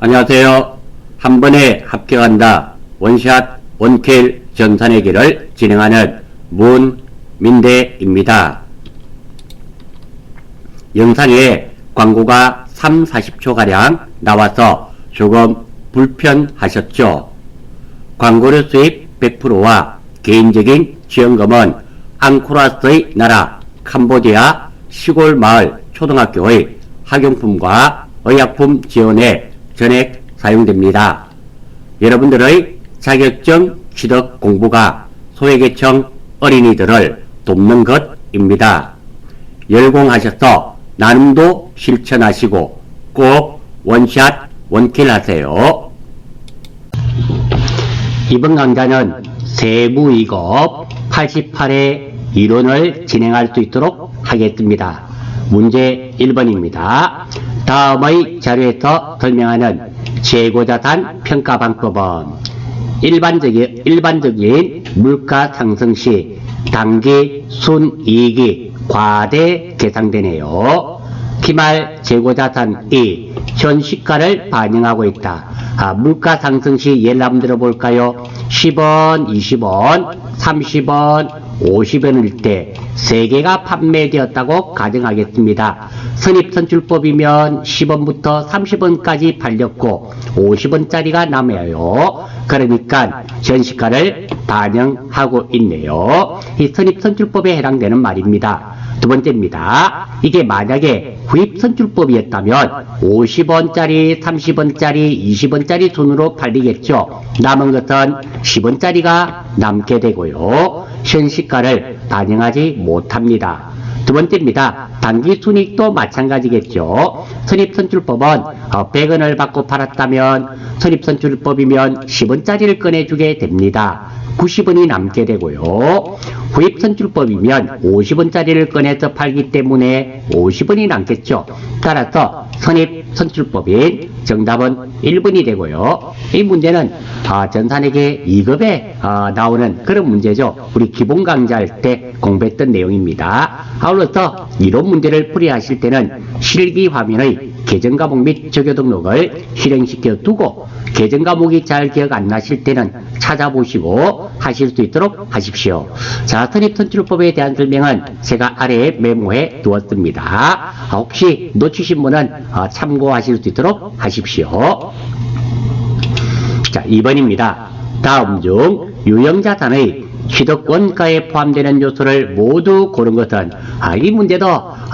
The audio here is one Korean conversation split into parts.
안녕하세요. 한 번에 합격한다. 원샷 원킬 전산회계를 진행하는 문민대입니다. 영상에 광고가 3-40초가량 나와서 조금 불편하셨죠? 광고료 수입 100%와 개인적인 지원금은 앙코라스의 나라 캄보디아 시골 마을 초등학교의 학용품과 의약품 지원에 전액 사용됩니다. 여러분들의 자격증 취득 공부가 소외계층 어린이들을 돕는 것입니다. 열공하셔서 나눔도 실천하시고 꼭 원샷 원킬 하세요. 이번 강좌는 세무이급 88회 이론을 진행할 수 있도록 하겠습니다. 문제 1번입니다. 다음의 자료에서 설명하는 재고자산 평가 방법은 일반적인 물가 상승 시 당기 순이익이 과대 계상되네요. 기말 재고자산이 현 시가를 반영하고 있다. 물가 상승 시 예를 한번 들어볼까요? 10원, 20원, 30원, 50원일 때 3개가 판매되었다고 가정하겠습니다. 선입선출법이면 10원부터 30원까지 팔렸고 50원짜리가 남아요. 그러니까 전시가를 반영하고 있네요. 이 선입선출법에 해당되는 말입니다. 두 번째입니다. 이게 만약에 구입선출법이었다면 50원짜리, 30원짜리, 20원짜리 순으로 팔리겠죠. 남은 것은 10원짜리가 남게 되고요. 현시가를 반영하지 못합니다. 두 번째입니다. 단기순이익도 마찬가지겠죠. 선입선출법은 100원을 받고 팔았다면 선입선출법이면 10원짜리를 꺼내주게 됩니다. 90원이 남게 되고요. 구입선출법이면 50원짜리를 꺼내서 팔기 때문에 50원이 남겠죠. 따라서 선입선출법인 정답은 1번이 되고요. 이 문제는 전산회계 2급에 나오는 그런 문제죠. 우리 기본 강좌할 때 공부했던 내용입니다. 아울러서 이론 문제를 풀이하실 때는 실기 화면의 계정 과목 및 적요 등록을 실행시켜 두고 계정 과목이 잘 기억 안 나실 때는 찾아보시고 하실 수 있도록 하십시오. 자, 선입선출법에 대한 설명은 제가 아래에 메모해 두었습니다. 혹시 놓치신 분은 참고하실 수 있도록 하십시오. 자, 2번입니다. 다음 중 유형자산의 취득원가에 포함되는 요소를 모두 고른 것은 이 문제도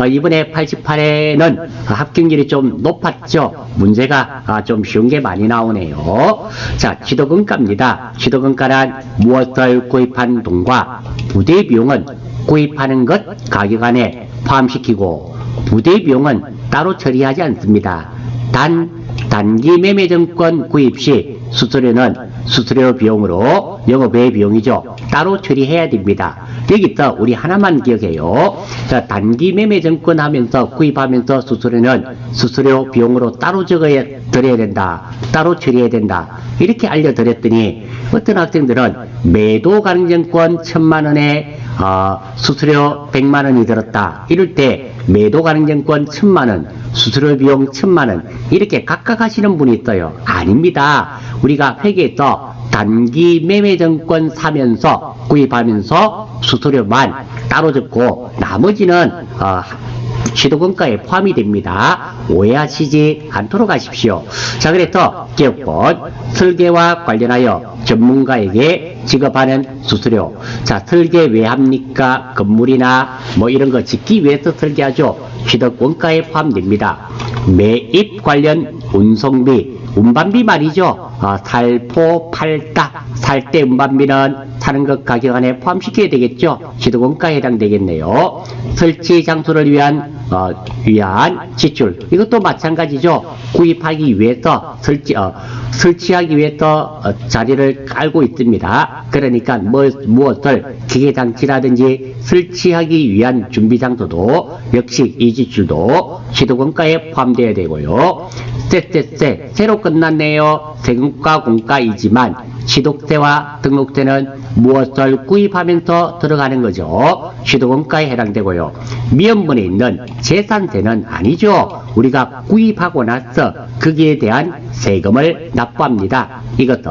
이번에 88회는 합격률이 좀 높았죠. 문제가 좀 쉬운 게 많이 나오네요. 자, 취득원가입니다. 취득원가란 무엇을 구입한 돈과 부대 비용은 구입하는 것 가격 안에 포함시키고 부대 비용은 따로 처리하지 않습니다. 단기 매매증권 구입 시 수수료는 수수료 비용으로 영업외 비용이죠. 따로 처리해야 됩니다. 여기서 우리 하나만 기억해요. 자, 단기 매매증권 하면서 구입하면서 수수료는 수수료 비용으로 따로 드려야 된다. 따로 처리해야 된다. 이렇게 알려드렸더니 어떤 학생들은 매도 가능증권 1000만원에 수수료 100만원이 들었다. 이럴 때 매도 가능증권 1000만원, 수수료 비용 1000만원 이렇게 각각 하시는 분이 있어요. 아닙니다. 우리가 회계에서 단기 매매증권 사면서 구입하면서 수수료만 따로 적고 나머지는 취득원가에 포함이 됩니다. 오해하시지 않도록 하십시오. 자, 그래서 기억본 설계와 관련하여 전문가에게 지급하는 수수료. 자, 설계 왜 합니까? 건물이나 뭐 이런 거 짓기 위해서 설계하죠. 취득원가에 포함됩니다. 매입 관련 운송비, 운반비 말이죠. 살포, 팔다, 살 때 운반비는 사는 것 가격 안에 포함시켜야 되겠죠. 취득원가에 해당되겠네요. 설치 장소를 위한 지출. 이것도 마찬가지죠. 구입하기 위해서 설치하기 위해서 자리를 깔고 있습니다. 그러니까 무엇을 기계장치라든지 설치하기 위한 준비 장소도 역시 이 지출도 취득원가에 포함되어야 되고요. 쎄 새로 끝났네요. 세금과 공과이지만 취득세와 등록세는 무엇을 구입하면서 들어가는 거죠. 취득원가에 해당되고요. 미연분에 있는 재산세는 아니죠. 우리가 구입하고 나서 거기에 대한 세금을 납부합니다. 이것은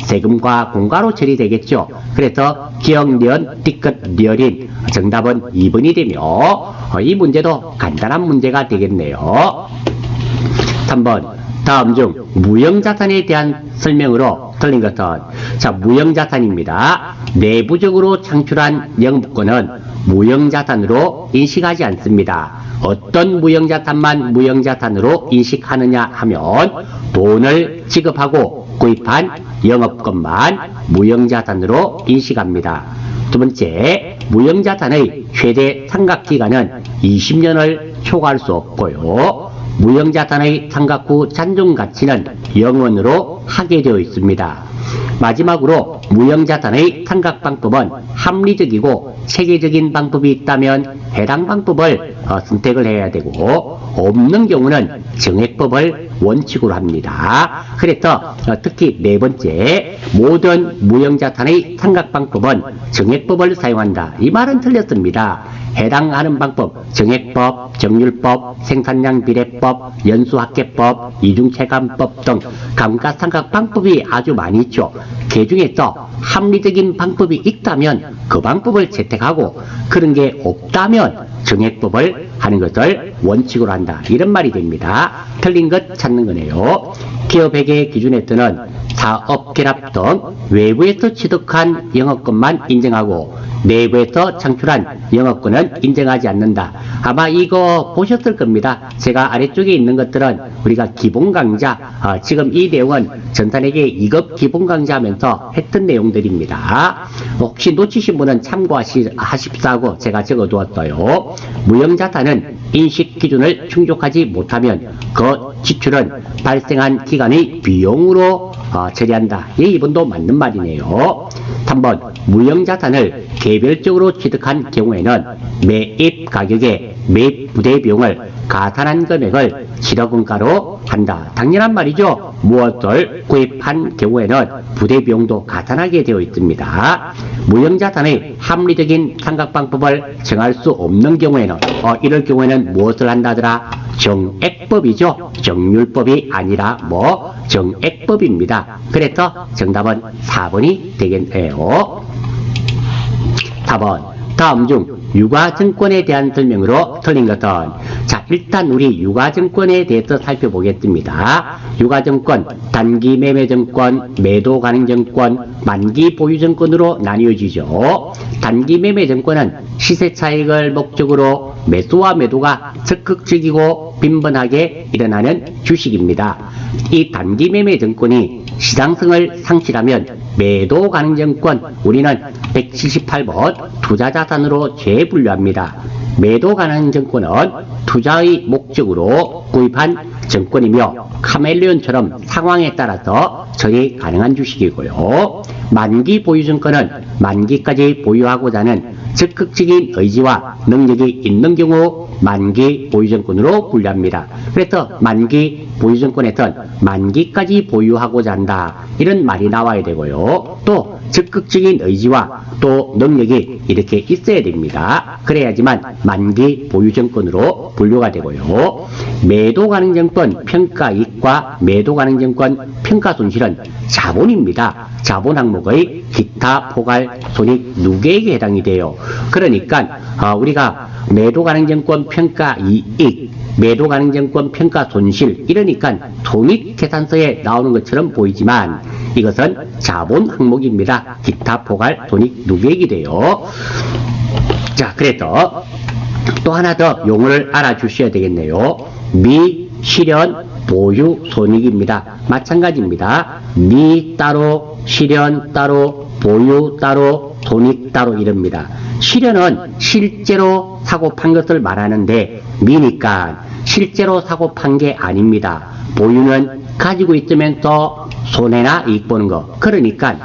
세금과 공과로 처리되겠죠. 그래서 기억, 년, 띠끝, 려린 정답은 2번이 되며 이 문제도 간단한 문제가 되겠네요. 3번 다음 중 무형자산에 대한 설명으로 틀린 것은 자 무형자산입니다. 내부적으로 창출한 영업권은 무형자산으로 인식하지 않습니다. 어떤 무형자산만 무형자산으로 인식하느냐 하면 돈을 지급하고 구입한 영업권만 무형자산으로 인식합니다. 두 번째, 무형자산의 최대 상각기간은 20년을 초과할 수 없고요. 무형자산의 상각 후 잔존가치는 0원으로 하게 되어 있습니다. 마지막으로 무형자산의 상각방법은 합리적이고 체계적인 방법이 있다면 해당 방법을 선택을 해야 되고 없는 경우는 정액법을 원칙으로 합니다. 그래서 특히 네 번째 모든 무형자산의 상각방법은 정액법을 사용한다. 이 말은 틀렸습니다. 해당하는 방법 정액법, 정률법, 생산량 비례법, 연수합계법, 이중체감법 등 감가상각방법이 아주 많이 있죠. 그 중에서 합리적인 방법이 있다면 그 방법을 채택하고 그런 게 없다면 정액법을 하는 것을 원칙으로 한다. 이런 말이 됩니다. 틀린 것 찾는 거네요. 기업회계 기준에 뜨는 사업 결합 등 외부에서 취득한 영업권만 인정하고 내부에서 창출한 영업권은 인정하지 않는다. 아마 이거 보셨을 겁니다. 제가 아래쪽에 있는 것들은 우리가 기본 강좌, 지금 이 내용은 전산회계 2급 기본 강좌 하면서 했던 내용들입니다. 혹시 놓치신 분은 참고하십사고 제가 적어두었어요. 무형자산은 인식 기준을 충족하지 못하면 그 지출은 발생한 기간의 비용으로 처리한다. 이 부분도 맞는 말이네요. 3번 무형자산을 개별적으로 취득한 경우에는 매입 가격에 매입 부대 비용을 가산한 금액을 실업원가로 한다. 당연한 말이죠. 무엇을 구입한 경우에는 부대 비용도 가산하게 되어 있습니다. 무형자산의 합리적인 상각방법을 정할 수 없는 경우에는 이럴 경우에는 무엇을 한다더라? 정액법이죠. 정률법이 아니라 정액법입니다. 그래서 정답은 4번이 되겠네요. 4번 다음 중 유가증권에 대한 설명으로 틀린 것은 자 일단 우리 유가증권에 대해서 살펴보겠습니다. 유가증권 단기매매증권, 매도가능증권, 만기보유증권으로 나뉘어지죠. 단기매매증권은 시세차익을 목적으로 매수와 매도가 적극적이고 빈번하게 일어나는 주식입니다. 이 단기매매증권이 시장성을 상실하면 매도가능증권 우리는 178번 투자자산으로 재분류합니다. 매도가능증권은 투자의 목적으로 구입한 증권이며 카멜레온처럼 상황에 따라서 처리 가능한 주식이고요. 만기보유증권은 만기까지 보유하고자 하는 적극적인 의지와 능력이 있는 경우 만기보유증권으로 분류합니다. 그래서 만기보유증권에선 만기까지 보유하고자 한다. 이런 말이 나와야 되고요. 또 적극적인 의지와 또 능력이 이렇게 있어야 됩니다. 그래야지만 만기보유증권으로 분류가 되고요. 매도가능증권 평가이익과 매도가능증권 평가손실은 자본입니다. 자본 항목의 기타 포괄 손익 누계액에 해당이 돼요. 그러니까 우리가 매도가능증권 평가이익, 매도가능증권 평가손실 이러니까 손익계산서에 나오는 것처럼 보이지만 이것은 자본 항목입니다. 기타 포괄 손익 누계액이 돼요. 자, 그래서 또 하나 더 용어를 알아주셔야 되겠네요. 미실현 보유 손익입니다. 마찬가지입니다. 미 따로, 실현 따로, 보유 따로, 손익 따로 이럽니다. 실현은 실제로 사고 판 것을 말하는데 미니까 실제로 사고 판 게 아닙니다. 보유는 가지고 있으면서 손해나 이익 보는 거. 그러니까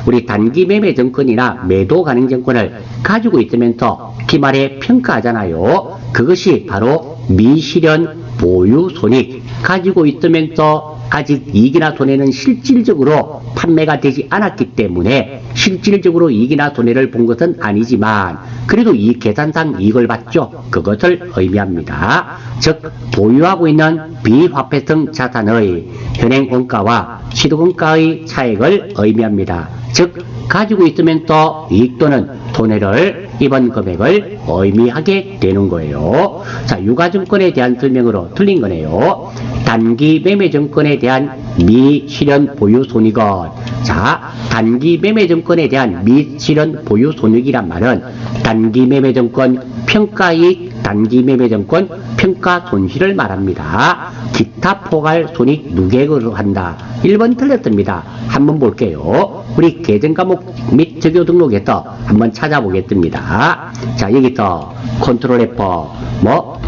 우리 단기매매증권이나 매도가능증권을 가지고 있으면서 기말에 평가하잖아요. 그것이 바로 미실현 보유 손익, 가지고 있으면서 아직 이익이나 손해는 실질적으로 판매가 되지 않았기 때문에 실질적으로 이익이나 손해를 본 것은 아니지만 그래도 이 계산상 이익을 봤죠. 그것을 의미합니다. 즉 보유하고 있는 비화폐성 자산의 현행 원가와 시도원가의 차액을 의미합니다. 즉 가지고 있으면 또 이익 또는 손해를 입은 금액을 의미하게 되는 거예요. 자, 유가증권에 대한 설명으로 틀린 거네요. 단기 매매증권에 대한 미실현 보유 손익은, 자, 단기 매매증권에 대한 미실현 보유 손익이란 말은 단기 매매증권 평가이익, 단기 매매증권 평가 손실을 말합니다. 기타 포괄 손익 누계액으로 한다. 1번 틀렸습니다. 한번 볼게요. 우리 계정 과목 및 적요 등록에서 한번 찾아보겠습니다. 자, 여기서 컨트롤 F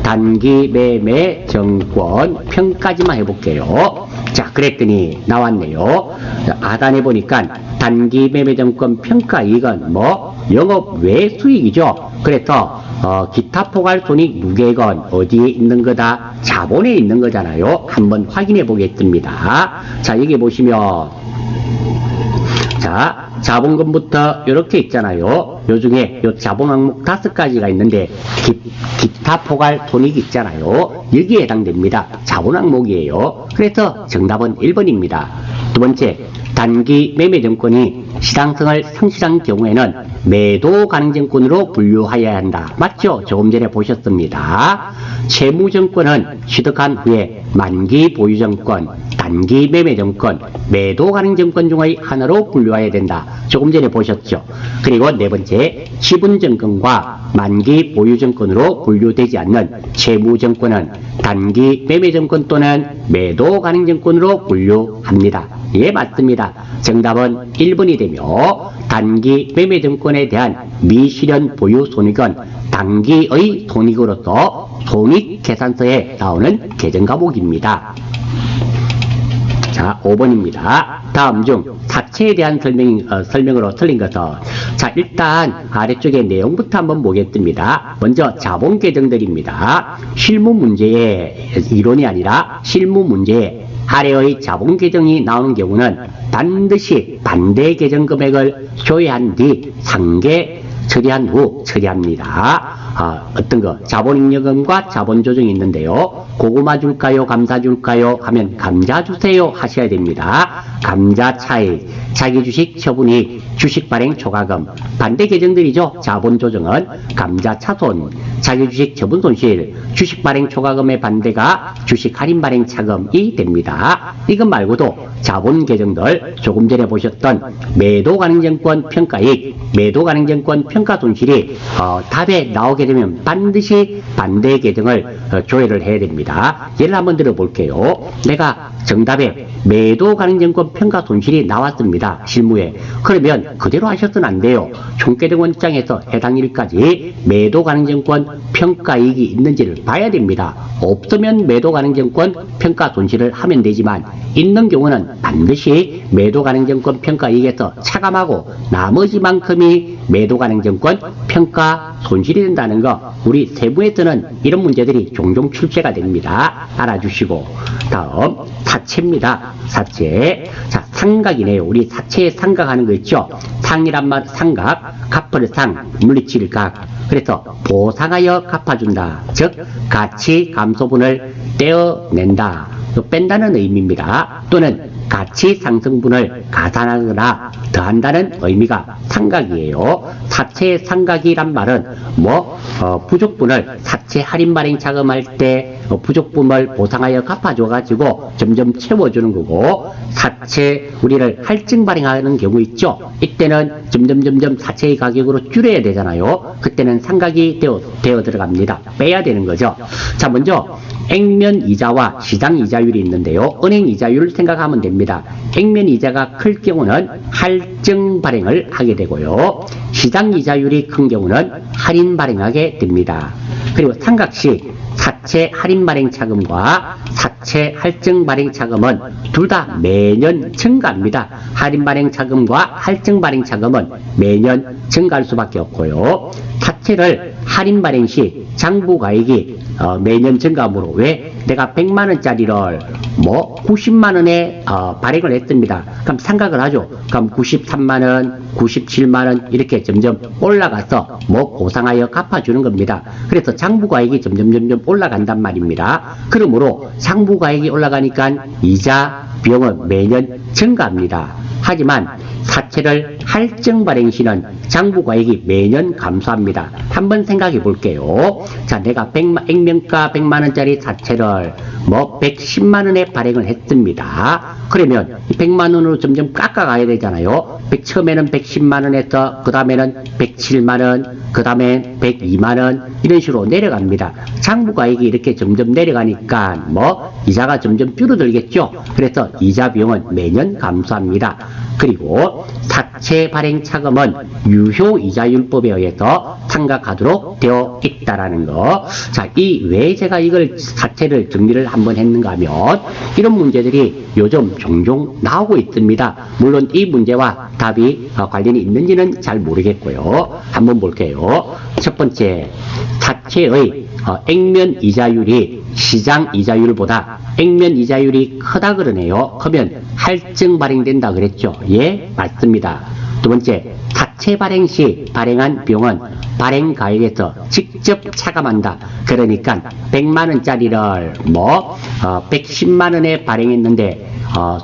단기 매매 증권 평가지만 해볼게요. 자, 그랬더니 나왔네요. 하단에 보니까 단기 매매 증권 평가이익은 영업 외 수익이죠. 그래서 기타 포괄 손익 누계액은 어디에 있는 거다? 자본에 있는 거잖아요. 한번 확인해 보겠습니다. 자, 여기 보시면, 자, 자본금부터 이렇게 있잖아요. 요 중에 요 자본 항목 5가지가 있는데 기타 포괄 손익이 있잖아요. 여기에 해당됩니다. 자본 항목이에요. 그래서 정답은 1번입니다. 두 번째, 단기 매매증권이 시장성을 상실한 경우에는 매도 가능증권으로 분류하여야 한다. 맞죠? 조금 전에 보셨습니다. 채무증권은 취득한 후에 만기 보유증권, 단기 매매증권, 매도 가능증권 중의 하나로 분류해야 된다. 조금 전에 보셨죠? 그리고 네 번째, 지분증권과 만기 보유증권으로 분류되지 않는 채무증권은 단기 매매증권 또는 매도 가능증권으로 분류합니다. 예, 맞습니다. 정답은 1번이 되며 단기 매매증권에 대한 미실현 보유 손익은 단기의 손익으로서 손익계산서에 나오는 계정 과목입니다. 자, 5번입니다. 다음 중 사채에 대한 설명으로 틀린 것은, 자, 일단 아래쪽에 내용부터 한번 보겠습니다. 먼저 자본 계정들입니다. 실무 문제에, 이론이 아니라 실무 문제에 아래의 자본 계정이 나오는 경우는 반드시 반대 계정 금액을 조회한 뒤 상계 처리한 후 처리합니다. 어떤 거 자본잉여금과 자본조정이 있는데요. 고구마 줄까요? 감자 줄까요? 하면 감자 주세요 하셔야 됩니다. 감자 차익, 자기주식 처분이 주식 발행 초과금, 반대 계정들이죠. 자본조정은 감자 차손, 자기주식 처분 손실, 주식 발행 초과금의 반대가 주식 할인 발행 차금이 됩니다. 이것 말고도 자본 계정들 조금 전에 보셨던 매도 가능증권 평가이익, 매도 가능증권 평가 손실이 답에 나오게 되면 반드시 반대 계정을 조회를 해야 됩니다. 예를 한번 들어볼게요. 내가 정답에 매도 가능증권 평가 손실이 나왔습니다. 실무에. 그러면 그대로 하셔서는 안 돼요. 총계정원 입장에서 해당 일까지 매도 가능증권 평가이익이 있는지를 봐야 됩니다. 없으면 매도 가능증권 평가 손실을 하면 되지만 있는 경우는 반드시 매도 가능증권 평가이익에서 차감하고 나머지만큼이 매도 가능증권 평가 손실이 된다는 거, 우리 세무에서는 이런 문제들이 종종 출제가 됩니다. 알아주시고. 다음 사채입니다. 사채. 자, 상각이네요. 우리 사채에 상각하는 거 있죠. 상이란 말, 상각, 갚을 상, 물리칠 각. 그래서 보상하여 갚아준다. 즉 가치 감소분을 떼어낸다. 또 뺀다는 의미입니다. 또는 가치 상승분을 가산하거나 더한다는 의미가 상각이에요. 사채 상각이란 말은 부족분을 사채 할인 발행 자금할 때 부족분을 보상하여 갚아줘가지고 점점 채워주는 거고, 사채 우리를 할증 발행하는 경우 있죠. 이때는 점점 사채의 가격으로 줄여야 되잖아요. 그때는 상각이 되어 들어갑니다. 빼야 되는 거죠. 자, 먼저 액면 이자와 시장 이자율이 있는데요. 은행 이자율을 생각하면 됩니다. 액면 이자가 클 경우는 할증 발행을 하게 되고요. 시장 이자율이 큰 경우는 할인 발행하게 됩니다. 그리고 상각시 사채 할인 발행 차금과 사채 할증 발행 차금은 둘 다 매년 증가합니다. 할인 발행 차금과 할증 발행 차금은 매년 증가할 수밖에 없고요. 사채를 할인 발행 시 장부가액이 매년 증가함으로 왜 내가 100만 원짜리를 뭐 90만 원에 발행을 했습니다. 그럼 생각을 하죠. 그럼 93만 원, 97만 원 이렇게 점점 올라가서 뭐 보상하여 갚아주는 겁니다. 그래서 장부가액이 점점 올라간단 말입니다. 그러므로 장부가액이 올라가니까 이자 비용은 매년 증가합니다. 하지만 사채를 할증 발행 시는 장부가액이 매년 감소합니다. 한번 생각해 볼게요. 자, 내가 액면가 100만 원짜리 사채를 뭐 110만 원에 발행을 했습니다. 그러면 이 100만 원으로 점점 깎아가야 되잖아요. 처음에는 110만 원에서 그 다음에는 107만 원, 그 다음에 102만 원 이런 식으로 내려갑니다. 장부가액이 이렇게 점점 내려가니까 뭐 이자가 점점 줄어들겠죠. 그래서 이자 비용은 매년 감소합니다. 그리고 사채 발행 차금은 유효이자율법에 의해서 상각하도록 되어 있다라는 거. 자, 왜 제가 이걸 사채를 정리를 한번 했는가 하면 이런 문제들이 요즘 종종 나오고 있습니다. 물론 이 문제와 답이 관련이 있는지는 잘 모르겠고요. 한번 볼게요. 첫 번째, 사채의 액면 이자율이 시장 이자율보다 액면 이자율이 크다 그러네요. 그러면 할증 발행된다 그랬죠. 예, 맞습니다. 두 번째, 사채 발행 시 발행한 비용은 발행 가액에서 직접 차감한다. 그러니까 100만 원짜리를 뭐 110만 원에 발행했는데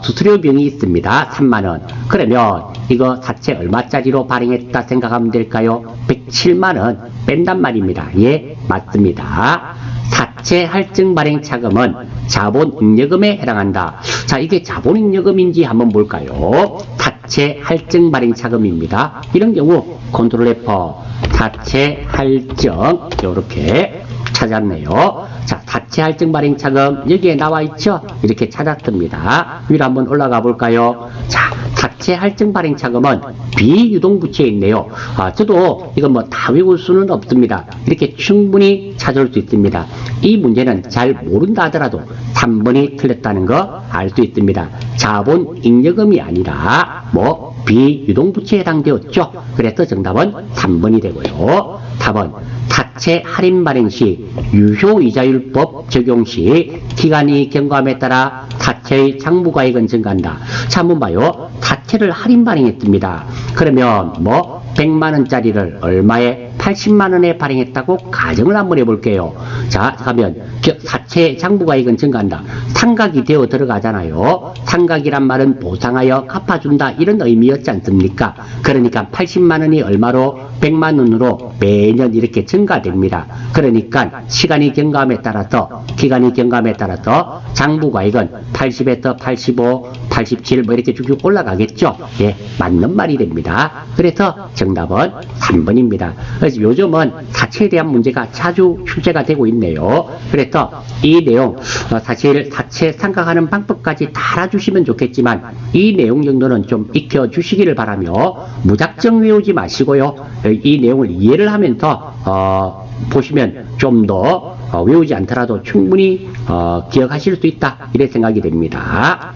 수수료 비용이 있습니다. 3만 원. 그러면 이거 사채 얼마짜리로 발행했다 생각하면 될까요? 107만 원 뺀단 말입니다. 예, 맞습니다. 사채 할증 발행 차금은 자본잉여금에 해당한다. 자, 이게 자본잉여금인지 한번 볼까요? 사채 할증 발행 차금입니다. 이런 경우 컨트롤 F 사채 할증 이렇게 찾았네요. 자, 사채 할증 발행 차금 여기에 나와 있죠? 이렇게 찾았습니다. 위로 한번 올라가 볼까요? 자, 사채 할증 발행 차금은 비유동부채에 있네요. 저도 이건 뭐 다 외울 수는 없습니다. 이렇게 충분히 찾을 수 있습니다. 이 문제는 잘 모른다 하더라도 3번이 틀렸다는 거 알 수 있습니다. 자본잉여금이 아니라 뭐 비유동부채에 해당되었죠. 그래서 정답은 3번이 되고요. 4번, 사채 할인 발행 시 유효이자율법 적용 시 기간이 경과함에 따라 사채의 장부가액은 증가한다. 자, 한번 봐요. 사채를 할인 발행했습니다. 그러면 뭐 100만 원짜리를 얼마에 80만 원에 발행했다고 가정을 한번 해볼게요. 자, 그러면 사채 장부가액은 증가한다. 상각이 되어 들어가잖아요. 상각이란 말은 보상하여 갚아준다 이런 의미였지 않습니까? 그러니까 80만 원이 얼마로 100만 원으로 매년 이렇게 증가됩니다. 그러니까 시간이 경과함에 따라서 기간이 경과함에 따라서 장부가액은 80에서 85, 87 뭐 이렇게 쭉쭉 올라가겠죠. 예, 맞는 말이 됩니다. 그래서 정답은 3번입니다. 그래서 요즘은 사채에 대한 문제가 자주 출제가 되고 있네요. 그래서 이 내용 사실 사채 상각하는 방법까지 다 알아주시면 좋겠지만 이 내용 정도는 좀 익혀주시기를 바라며 무작정 외우지 마시고요. 이 내용을 이해를 하면서 보시면 좀 더 외우지 않더라도 충분히 기억하실 수 있다 이래 생각이 됩니다.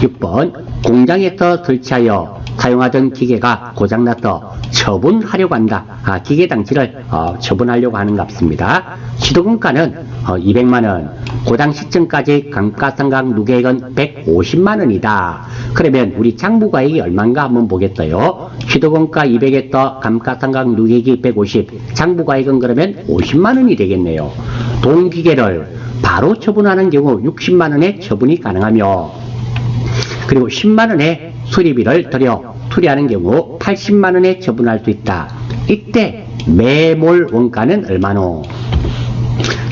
6번, 공장에서 설치하여 사용하던 기계가 고장나서 처분하려고 한다. 기계 장치를 처분하려고 하는 값입니다. 시도금가는 200만원, 고장 시점까지 감가상각 누계액은 150만원이다. 그러면 우리 장부가액이 얼마인가 한번 보겠어요. 시도금가 200에서 감가상각 누계액이 150, 장부가액은 그러면 50만원이 되겠네요. 동기계를 바로 처분하는 경우 60만원의 처분이 가능하며 그리고 10만원의 수리비를 들여 수리하는 경우 80만원에 처분할 수 있다. 이때 매몰 원가는 얼마노?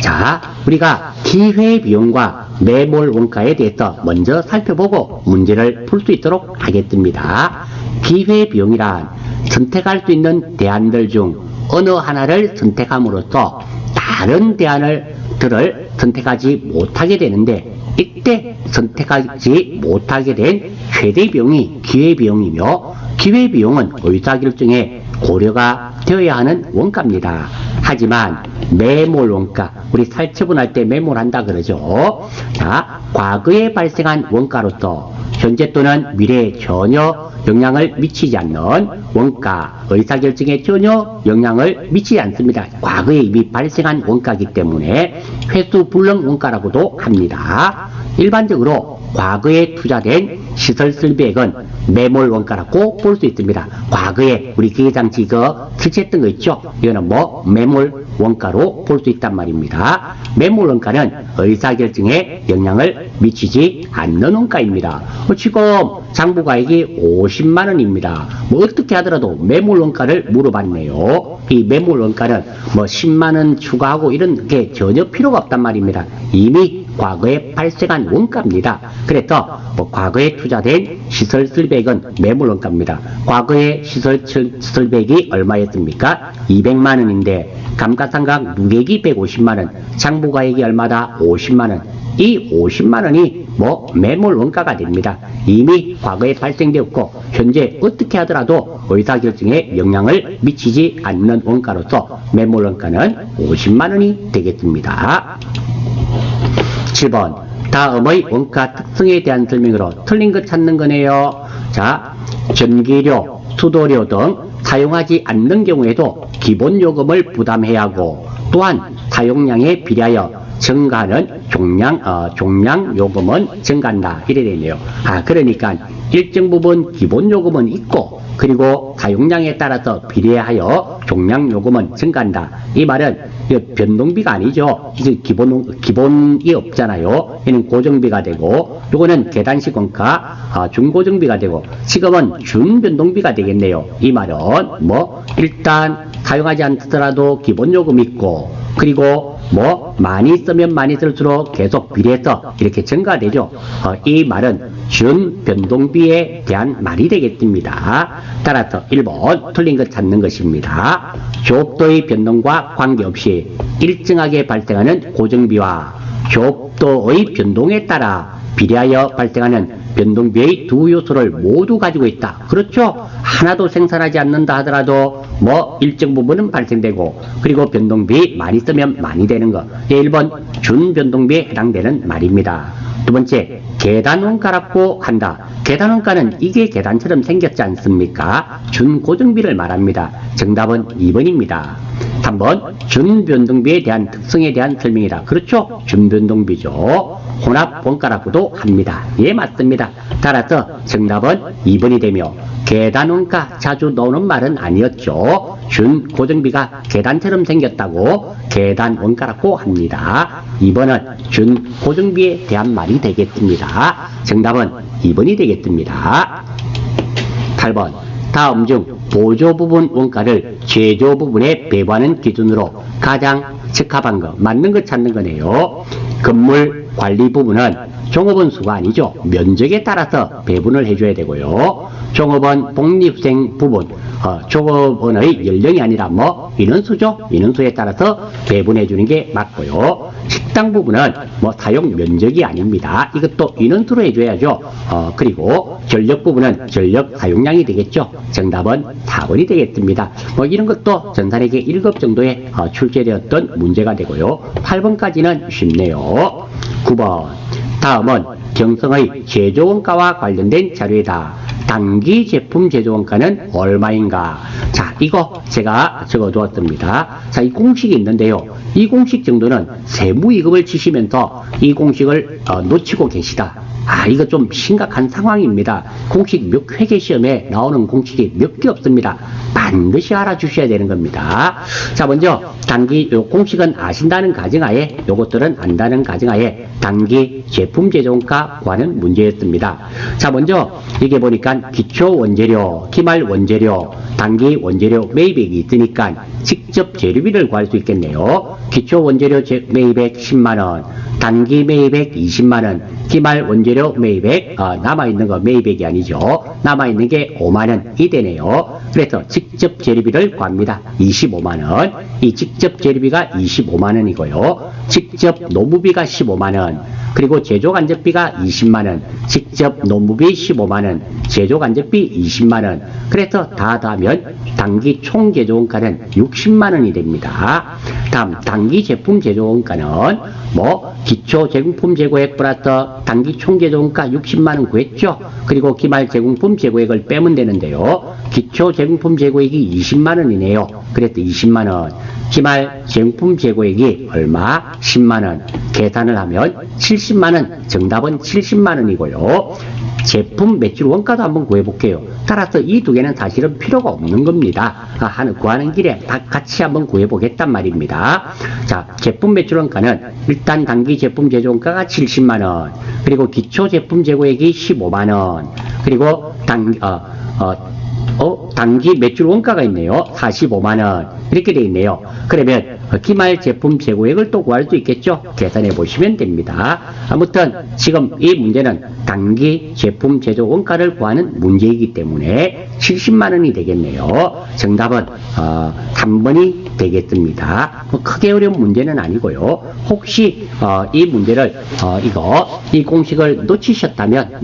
자, 우리가 기회비용과 매몰 원가에 대해서 먼저 살펴보고 문제를 풀 수 있도록 하겠습니다. 기회비용이란 선택할 수 있는 대안들 중 어느 하나를 선택함으로써 다른 대안들을 선택하지 못하게 되는데 이때 선택하지 못하게 된 최대 비용이 기회비용이며 기회비용은 의사결정에 고려가 되어야 하는 원가입니다. 하지만 매몰 원가, 우리 살처분할 때 매몰한다 그러죠. 자, 과거에 발생한 원가로서 현재 또는 미래에 전혀 영향을 미치지 않는 원가, 의사결정에 전혀 영향을 미치지 않습니다. 과거에 이미 발생한 원가이기 때문에 회수불능 원가라고도 합니다. 일반적으로 과거에 투자된 시설 설비액은 매몰 원가라고 볼 수 있습니다. 과거에 우리 기계장치 이거 설치했던 거 있죠? 이거는 뭐 매몰 원가로 볼 수 있단 말입니다. 매몰 원가는 의사결정에 영향을 미치지 않는 원가입니다. 지금 장부가액이 50만 원입니다. 뭐 어떻게 하더라도 매몰 원가를 물어봤네요. 이 매몰 원가는 뭐 10만 원 추가하고 이런 게 전혀 필요가 없단 말입니다. 이미 과거에 발생한 원가입니다. 그래서 뭐 과거에 투자된 시설 설비액은 매물 원가입니다. 과거에 시설 설비액이 얼마였습니까? 200만 원인데 감가상각 누계액이 150만 원, 장부가액이 얼마다? 50만 원. 이 50만 원이 뭐 매몰 원가가 됩니다. 이미 과거에 발생되었고 현재 어떻게 하더라도 의사결정에 영향을 미치지 않는 원가로서 매몰 원가는 50만 원이 되겠습니다. 7번 다음의 원가 특성에 대한 설명으로 틀린 것 찾는 거네요. 자, 전기료, 수도료 등 사용하지 않는 경우에도 기본요금을 부담해야 하고 또한 사용량에 비례하여 증가하는 종량요금은 증가한다. 이래 되네요. 그러니까 일정 부분 기본요금은 있고 그리고 사용량에 따라서 비례하여 종량요금은 증가한다. 이 말은 변동비가 아니죠. 이제 기본이 없잖아요. 얘는 고정비가 되고 요거는 계단식 원가 중고정비가 되고 지금은 준변동비가 되겠네요. 이 말은 뭐 일단 사용하지 않더라도 기본요금 있고 그리고 뭐 많이 쓰면 많이 쓸수록 계속 비례해서 이렇게 증가되죠. 이 말은 준변동비에 대한 말이 되겠습니다. 따라서 1번 틀린 것 찾는 것입니다. 조업도의 변동과 관계없이 일정하게 발생하는 고정비와 조업도의 변동에 따라 비례하여 발생하는 변동비의 두 요소를 모두 가지고 있다. 그렇죠? 하나도 생산하지 않는다 하더라도 뭐 일정 부분은 발생되고 그리고 변동비 많이 쓰면 많이 되는 거. 1번 준변동비에 해당되는 말입니다. 두 번째 계단원가라고 한다. 계단원가는 이게 계단처럼 생겼지 않습니까? 준고정비를 말합니다. 정답은 2번입니다. 3번 준변동비에 대한 특성에 대한 설명이다. 그렇죠? 준변동비죠. 혼합원가라고도 합니다. 예, 맞습니다. 따라서 정답은 2번이 되며 계단원가 자주 나오는 말은 아니었죠. 준고정비가 계단처럼 생겼다고 계단원가라고 합니다. 2번은 준고정비에 대한 말이 되겠습니다. 정답은 2번이 되겠습니다. 8번 다음 중 보조 부분 원가를 제조 부분에 배분하는 기준으로 가장 적합한 거, 맞는 거 찾는 거네요. 건물 관리 부분은 종업원 수가 아니죠. 면적에 따라서 배분을 해줘야 되고요. 종업원 복리후생 부분, 종업원의 연령이 아니라 뭐 인원수죠. 인원수에 따라서 배분해 주는 게 맞고요. 식당 부분은 뭐 사용 면적이 아닙니다. 이것도 인원수로 해줘야죠. 그리고 전력 부분은 전력 사용량이 되겠죠. 정답은 4번이 되겠습니다. 뭐 이런 것도 전산에게 1급 정도에 출제되었던 문제가 되고요. 8번까지는 쉽네요. 9번 다음은 경성의 제조원가와 관련된 자료이다. 단기 제품 제조원가는 얼마인가? 자, 이거 제가 적어두었습니다. 자, 이 공식이 있는데요. 이 공식 정도는 세무이급을 치시면서 이 공식을 놓치고 계시다. 이거 좀 심각한 상황입니다. 공식 몇 회계 시험에 나오는 공식이 몇 개 없습니다. 반드시 알아주셔야 되는 겁니다. 자, 먼저 단기 요 공식은 아신다는 가정하에 요것들은 안다는 가정하에 단기 제품 제조원가 구하는 문제였습니다. 자, 먼저 이게 보니까 기초 원재료, 기말 원재료, 단기 원재료 매입액이 있으니까 직접 재료비를 구할 수 있겠네요. 기초 원재료 매입액 10만원, 단기 매입액 20만원, 기말 원재료 매입액, 남아있는 거 매입액이 아니죠. 남아있는 게 5만원이 되네요. 그래서 직접 재료비를 구합니다. 25만원. 이 직접 재료비가 25만원이고요. 직접 노무비가 15만원. 그리고 제조간접비가 20만원, 직접 노무비 15만원, 제조간접비 20만원. 그래서 다 하면 단기 총 제조원가는 60만원이 됩니다. 다음 단기 제품 제조원가는 뭐 기초 제공품 재고액 플러스 단기 총 제조원가 60만원 구했죠. 그리고 기말 제공품 재고액을 빼면 되는데요. 기초 제공품 재고액이 20만원이네요. 그래서 20만원. 기말 제공품 재고액이 얼마? 10만원. 계산을 하면 70만원. 정답은 70만원이고요. 제품 매출 원가도 한번 구해볼게요. 따라서 이 두 개는 사실은 필요가 없는 겁니다. 구하는 길에 다 같이 한번 구해보겠단 말입니다. 자, 제품 매출 원가는 일단 단기 제품 제조 원가가 70만원, 그리고 기초 제품 재고액이 15만원, 그리고 단기 매출 원가가 있네요. 45만원. 이렇게 되어 있네요. 그러면 기말 제품 재고액을 또 구할 수 있겠죠? 계산해 보시면 됩니다. 아무튼 지금 이 문제는 단기 제품 제조 원가를 구하는 문제이기 때문에 70만원이 되겠네요. 정답은 3번이 되겠습니다. 크게 어려운 문제는 아니고요. 혹시 이 문제를 이 공식을 놓치셨다면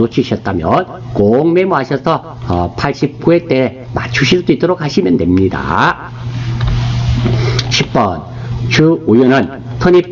꼭 메모하셔서 89회 때 맞추실 수 있도록 하시면 됩니다. 10번 주 우유는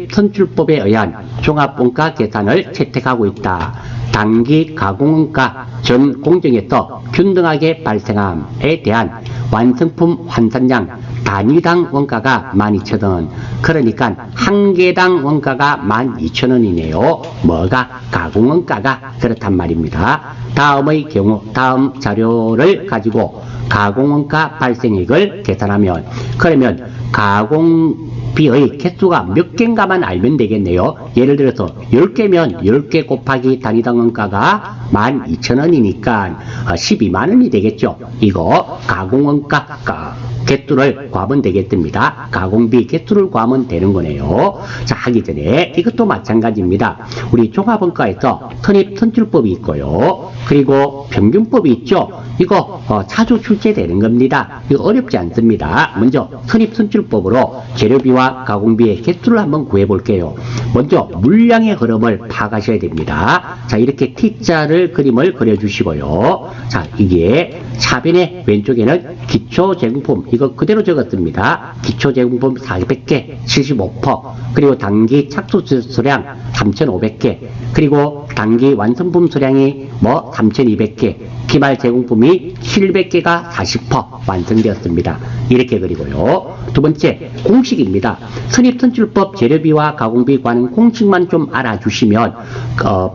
선출법에 의한 종합원가 계산을 채택하고 있다. 단기 가공원가 전 공정에서 균등하게 발생함에 대한 완성품 환산량 단위당 원가가 12,000원. 그러니까 한 개당 원가가 12,000원이네요. 뭐가? 가공원가가 그렇단 말입니다. 다음의 경우 다음 자료를 가지고 가공원가 발생액을 계산하면, 그러면 가공비의 개수가 몇 개인가만 알면 되겠네요. 예를 들어서 10개면 10개 곱하기 단위당 원가가 12,000원이니까 12만원이 되겠죠. 이거 가공원가 개수를 구하면 되겠습니다. 가공비 개수를 구하면 되는 거네요. 자, 하기 전에 이것도 마찬가지입니다. 우리 종합원가에서 선입선출법이 있고요. 그리고 평균법이 있죠. 이거 자주 출제되는 겁니다. 이거 어렵지 않습니다. 먼저 선입선출법으로 재료비와 가공비의 개수를 한번 구해볼게요. 먼저 물량의 흐름을 파악하셔야 됩니다. 자, 이렇게 T자를 그림을 그려주시고요. 자, 이게 차변의 왼쪽에는 기초제공품, 이거 그대로 적었습니다. 기초제공품 400개 75%, 그리고 단기 착수 수량 3,500개, 그리고 단기 완성품 수량이 3,200개, 기말 제공품이 700개가 40% 완성되었습니다. 이렇게 그리고요. 두 번째 공식입니다. 선입선출법 재료비와 가공비 구하는 공식만 좀 알아주시면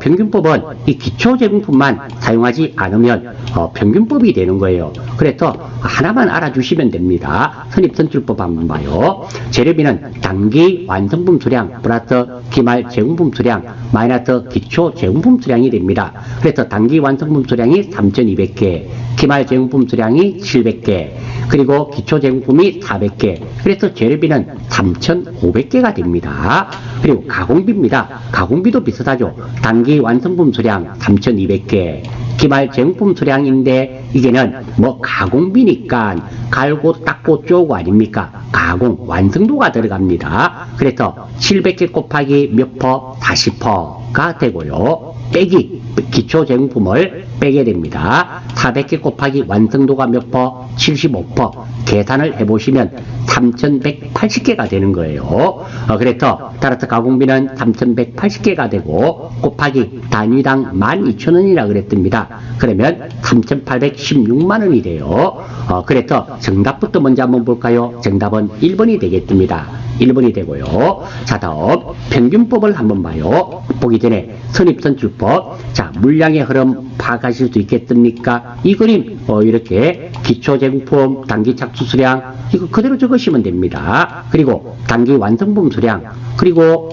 평균법은 이 기초제공품만 사용하지 않으면 평균법이 되는 거예요. 그래서 하나만 알아주시면 됩니다. 선입선출법 한번 봐요. 재료비는 단기 완성품 수량 플러스 기말 제공품 수량 마이너스 기초 제공품 수량이 됩니다. 그래서 단기 완성품 수량이 3,200개, 기말 제공품 수량이 700개, 그리고 기초 제공품이 400개, 그래서 재료비는 3,500개가 됩니다. 그리고 가공비입니다. 가공비도 비슷하죠. 단기 완성품 수량 3,200개, 기말 제공품 수량인데 이게는 가공비니까 갈고 닦고 쪼고 아닙니까? 가공 완성도가 들어갑니다. 그래서 700개 곱하기 몇 퍼? 40%가 되고요. 빼기 기초 제공품을 빼게 됩니다. 400개 곱하기 완성도가 몇 퍼? 75%. 계산을 해보시면 3,180개가 되는 거예요. 그래서 따라서 가공비는 3,180개가 되고 곱하기 단위당 12,000원이라 그랬습니다. 그러면 3,816만원이 돼요. 그래서 정답부터 먼저 한번 볼까요? 정답은 1번이 되겠습니다. 1번이 되고요. 자, 다음 평균법을 한번 봐요. 보기 전에 선입선출법. 자, 물량의 흐름 파악하실 수 있겠습니까? 이 그림 이렇게 기초제공품 단기 착수 수량 이거 그대로 적으시면 됩니다. 그리고 단기 완성품 수량, 그리고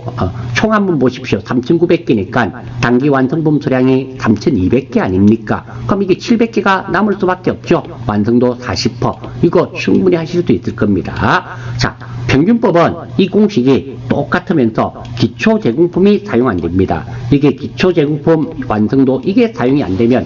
총 한번 보십시오. 3,900개니까 단기 완성품 수량이 3,200개 아닙니까? 그럼 이게 700개가 남을 수밖에 없죠. 완성도 40%. 이거 충분히 하실 수 있을 겁니다. 자, 평균법은 이 공식이 똑같으면서 기초제공품이 사용 안 됩니다. 이게 기초제공품 완성도 이게 사용이 안 되면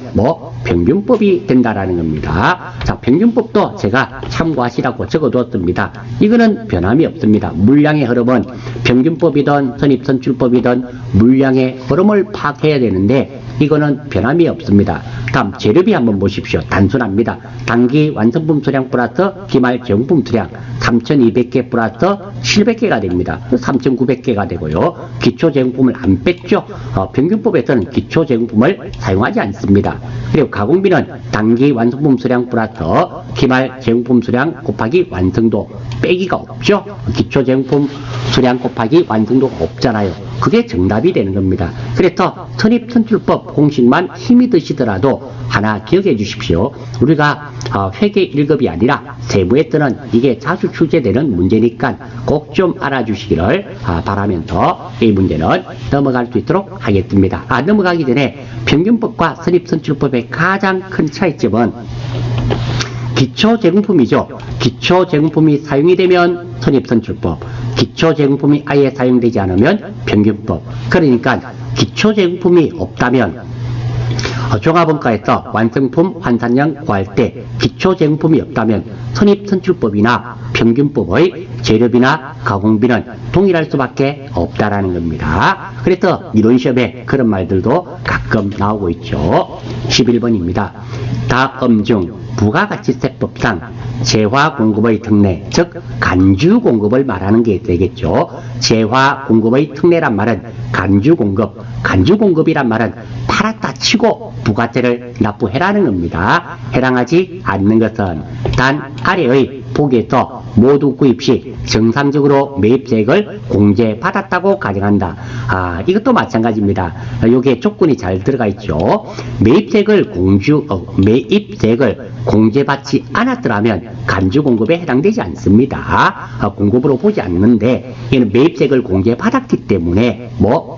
평균법이 된다라는 겁니다. 자, 평균법도 제가 참고하시라고 적어두었습니다. 이거는 변함이 없습니다. 물량의 흐름은 평균법이든 선입선출법이든 물량의 흐름을 파악해야 되는데 이거는 변함이 없습니다. 다음 재료비 한번 보십시오. 단순합니다. 단기 완성품 수량 플러스 기말 제공품 수량 3,200개 플러스 플러스 700개가 됩니다. 3,900개가 되고요. 기초제공품을 안 뺐죠. 평균법에서는 기초제공품을 사용하지 않습니다. 그리고 가공비는 단기 완성품 수량 플러스 기말 제공품 수량 곱하기 완성도 빼기가 없죠. 기초제공품 수량 곱하기 완성도가 없잖아요. 그게 정답이 되는 겁니다. 그래서 선입선출법 공식만 힘이 드시더라도 하나 기억해 주십시오. 우리가 회계 1급이 아니라 세무에서는 이게 자주 출제되는 문제니까 꼭 좀 알아주시기를 바라면서 이 문제는 넘어갈 수 있도록 하겠습니다. 넘어가기 전에 평균법과 선입선출법의 가장 큰 차이점은 기초제공품이죠. 기초제공품이 사용이 되면 선입선출법, 기초제공품이 아예 사용되지 않으면 평균법. 그러니까 기초제공품이 없다면 종합원가에서 완성품 환산량 구할 때 기초제공품이 없다면 선입선출법이나 평균법의 재료비나 가공비는 동일할 수밖에 없다라는 겁니다. 그래서 이론시험에 그런 말들도 가끔 나오고 있죠. 11번입니다. 다음 중 부가가치세법상 재화공급의 특례, 즉 간주공급을 말하는 게 되겠죠. 재화공급의 특례란 말은 간주공급, 간주공급이란 말은 팔았다 치고 부가세를 납부해라는 겁니다. 해당하지 않는 것은 단 아래의 보기에서 모두 구입 시 정상적으로 매입세액을 공제받았다고 가정한다. 이것도 마찬가지입니다. 여기에 조건이 잘 들어가 있죠. 매입세액을 공제받지 않았더라면 간주공급에 해당되지 않습니다. 공급으로 보지 않는데 이는 매입세액을 공제받았기 때문에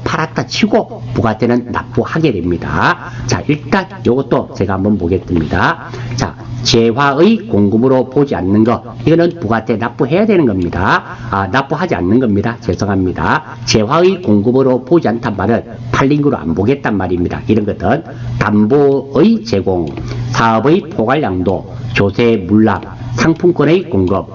팔았다 치고 부가세는 납부하게 됩니다. 자, 일단 이것도 제가 한번 보겠습니다. 자, 재화의 공급으로 보지 않는 것, 이거는 부가세 납부해야 되는 겁니다. 납부하지 않는 겁니다. 죄송합니다. 재화의 공급으로 보지 않단 말은 팔링으로 안 보겠단 말입니다. 이런 것은 담보의 제공, 사업의 포괄량도, 조세 물납, 상품권의 공급,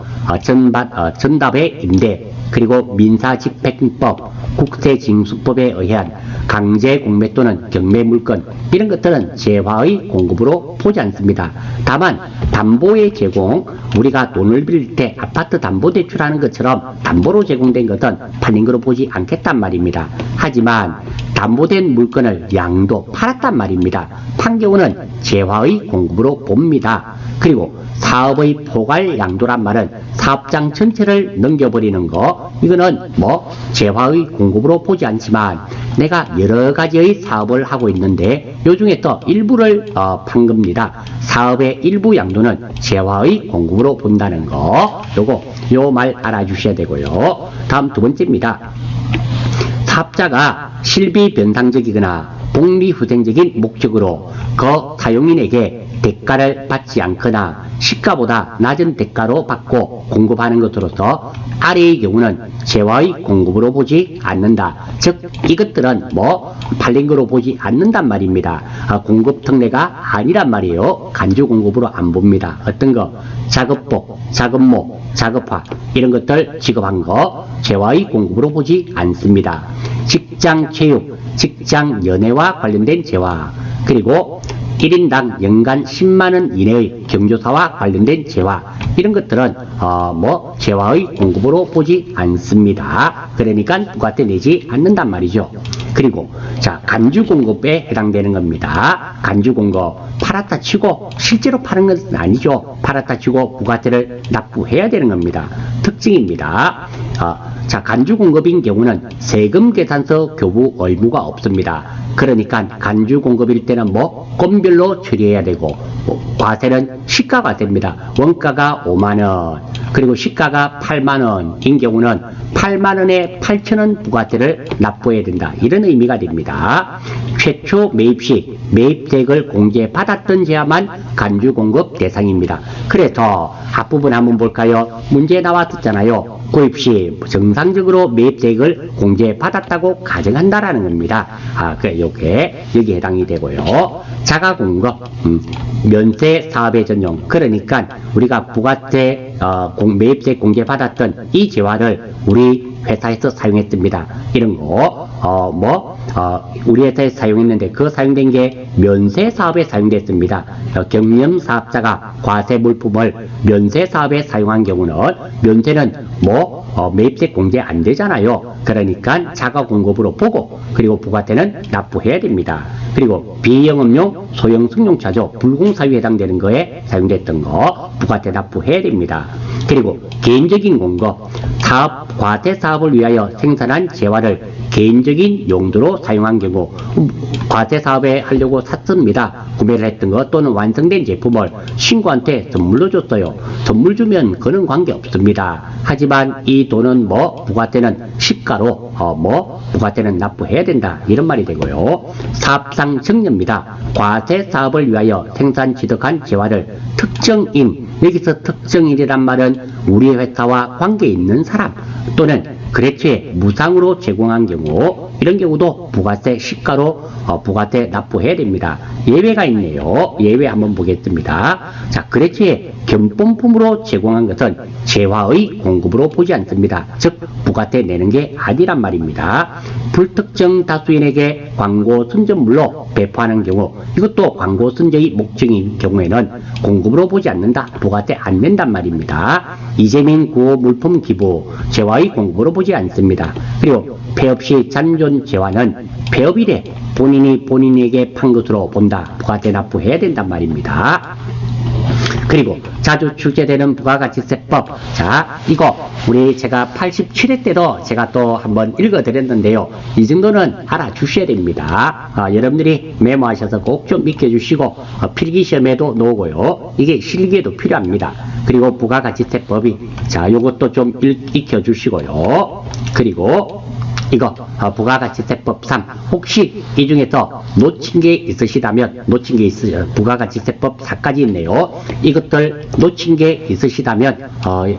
전답의 임대, 그리고 민사집행법, 국세징수법에 의한 강제 공매 또는 경매 물건, 이런 것들은 재화의 공급으로 보지 않습니다. 다만 담보의 제공, 우리가 돈을 빌릴 때 아파트 담보대출하는 것처럼 담보로 제공된 것은 팔린 거로 보지 않겠단 말입니다. 하지만 담보된 물건을 양도 팔았단 말입니다. 판 경우는 재화의 공급으로 봅니다. 그리고 사업의 포괄 양도란 말은 사업장 전체를 넘겨버리는 거, 이거는 재화의 공급으로 보지 않지만 내가 여러 가지의 사업을 하고 있는데 요 중에 또 일부를 판 겁니다. 사업의 일부 양도는 재화의 공급으로 본다는 거, 요 말 알아주셔야 되고요. 다음 두 번째입니다. 사업자가 실비 변상적이거나 복리후생적인 목적으로 그 사용인에게 대가를 받지 않거나 시가보다 낮은 대가로 받고 공급하는 것으로서 아래의 경우는 재화의 공급으로 보지 않는다. 즉 이것들은 팔린 거로 보지 않는단 말입니다. 공급 특례가 아니란 말이에요. 간주 공급으로 안 봅니다. 어떤 거? 작업복, 작업모, 작업화, 이런 것들 지급한 거 재화의 공급으로 보지 않습니다. 직장 체육, 직장 연애와 관련된 재화, 그리고 1인당 연간 10만원 이내의 경조사와 관련된 재화, 이런 것들은 재화의 공급으로 보지 않습니다. 그러니까 부가세 내지 않는단 말이죠. 그리고 자, 간주공급에 해당되는 겁니다. 간주공급, 팔았다 치고 실제로 파는 것은 아니죠. 팔았다 치고 부가세를 납부해야 되는 겁니다. 특징입니다. 자, 간주공급인 경우는 세금 계산서 교부 의무가 없습니다. 그러니까 간주공급일 때는 건별로 처리해야 되고, 과세는 시가과세입니다. 원가가 5만원, 그리고 시가가 8만원인 경우는 8만원에 8천원 부가세를 납부해야 된다. 이런 의미가 됩니다. 최초 매입 시 매입세액을 공제받았던 제야만 간주공급 대상입니다. 그래서 앞부분 한번 볼까요? 문제 나왔었잖아요. 구입 시 정상적으로 매입세액을 공제받았다고 가정한다라는 겁니다. 여기에 해당이 되고요. 자가공급, 면세 사업의 전용. 그러니까 우리가 부가세 매입세액 공제받았던 이 재화를 우리 회사에서 사용했습니다. 이런 거, 우리 회사에서 사용했는데 그 사용된 게 면세 사업에 사용됐습니다. 경영 사업자가 과세 물품을 면세 사업에 사용한 경우는 면세는 매입세 공제 안 되잖아요. 그러니까 자가 공급으로 보고, 그리고 부가세는 납부해야 됩니다. 그리고 비영업용 소형 승용차죠. 불공사유에 해당되는 거에 사용됐던 거 부가세 납부해야 됩니다. 그리고 개인적인 공급, 과세 사업을 위하여 생산한 재화를 개인적인 용도로 사용한 경우, 과세 사업에 하려고 샀습니다. 구매를 했던 것 또는 완성된 제품을 친구한테 선물로 줬어요. 선물 주면 그는 관계 없습니다. 하지만 이 돈은 부가세는 시가로 부가세는 납부해야 된다, 이런 말이 되고요. 사업상 정리입니다. 과세 사업을 위하여 생산 취득한 재화를 특정인, 여기서 특정인이란 말은 우리 회사와 관계 있는 사람 또는 거래처에 무상으로 제공한 경우, 이런 경우도 부가세 시가로 부가세 납부해야 됩니다. 예외가 있네요. 예외 한번 보겠습니다. 자, 거래처에 경품품으로 제공한 것은 재화의 공급으로 보지 않습니다. 즉 부가세 내는 게 아니란 말입니다. 불특정 다수인에게 광고 선전물로 배포하는 경우, 이것도 광고 선전의 목적인 경우에는 공급으로 보지 않는다, 부가세 안 낸단 말입니다. 이재민 구호 물품 기부, 재화의 공급으로 보지 않습니다. 그리고 폐업 시 잔존 재화는 폐업 이래 본인에게 판 것으로 본다, 부가세 납부해야 된단 말입니다. 그리고 자주 출제되는 부가가치세법, 자, 이거 제가 87회 때도 제가 또 한번 읽어드렸는데요. 이 정도는 알아주셔야 됩니다. 여러분들이 메모하셔서 꼭 좀 익혀주시고 필기시험에도 나오고요. 이게 실기에도 필요합니다. 그리고 부가가치세법이, 자, 요것도 좀 익혀주시고요. 그리고 이거 부가가치세법3, 혹시 이 중에서 놓친 게 있으시다면, 부가가치세법 4까지 있네요. 이것들 놓친 게 있으시다면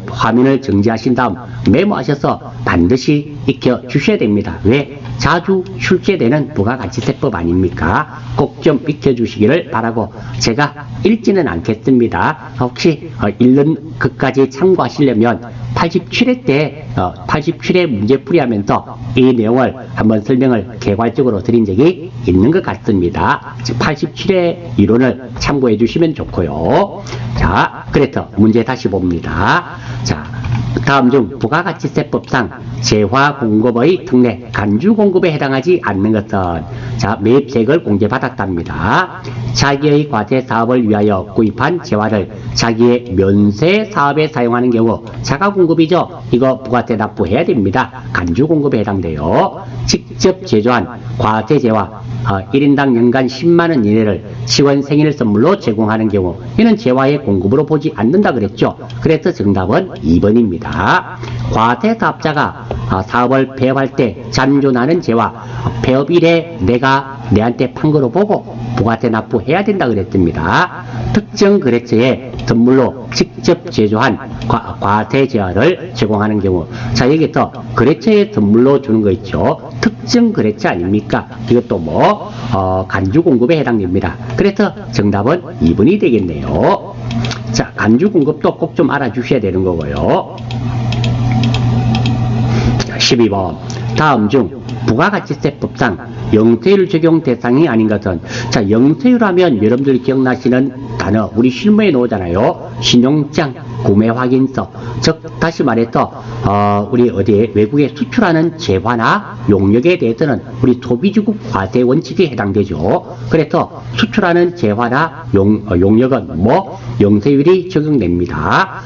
화면을 정지하신 다음 메모하셔서 반드시 익혀 주셔야 됩니다. 왜? 자주 출제되는 부가가치세법 아닙니까? 꼭 좀 익혀 주시기를 바라고, 제가 읽지는 않겠습니다. 혹시 읽는 것까지 참고하시려면 87회 때 87회 문제풀이 하면서 이 내용을 한번 설명을 개괄적으로 드린 적이 있는 것 같습니다. 87회 이론을 참고해 주시면 좋고요. 자, 그래서 문제 다시 봅니다. 자, 다음 중 부가가치세법상 재화 공급의 특례, 간주 공급에 해당하지 않는 것은, 자, 매입세액을 공제받았답니다. 자기의 과세 사업을 위하여 구입한 재화를 자기의 면세 사업에 사용하는 경우 자가 공급이죠. 이거 부가세 납부해야 됩니다. 간주 공급에 해당돼요. 직접 제조한 과세 재화 1인당 연간 10만원 이내를 지원 생일 선물로 제공하는 경우, 이는 재화의 공급으로 보지 않는다 그랬죠. 그래서 정답은 2번입니다. 과세 사업자가 사업을 폐업할 때 잔존하는 재화, 폐업 이래 내가 내한테 판 거로 보고 부가세 납부해야 된다 그랬습니다. 특정 거래처에 선물로 직접 제조한 과세 재화를 제공하는 경우, 자, 여기서 거래처에 선물로 주는 거 있죠. 특정 거래처 아닙니까? 이것도 간주 공급에 해당됩니다. 그래서 정답은 2번이 되겠네요. 자, 간주 공급도 꼭 좀 알아주셔야 되는 거고요. 12번. 다음 중 부가가치세법상 영세율 적용 대상이 아닌 것은, 자, 영세율 하면 여러분들이 기억나시는 단어, 우리 실무에 나오잖아요. 신용장, 구매 확인서. 즉 다시 말해서 우리 외국에 수출하는 재화나 용역에 대해서는 우리 소비주국 과세 원칙에 해당되죠. 그래서 수출하는 재화나 용역은 영세율이 적용됩니다.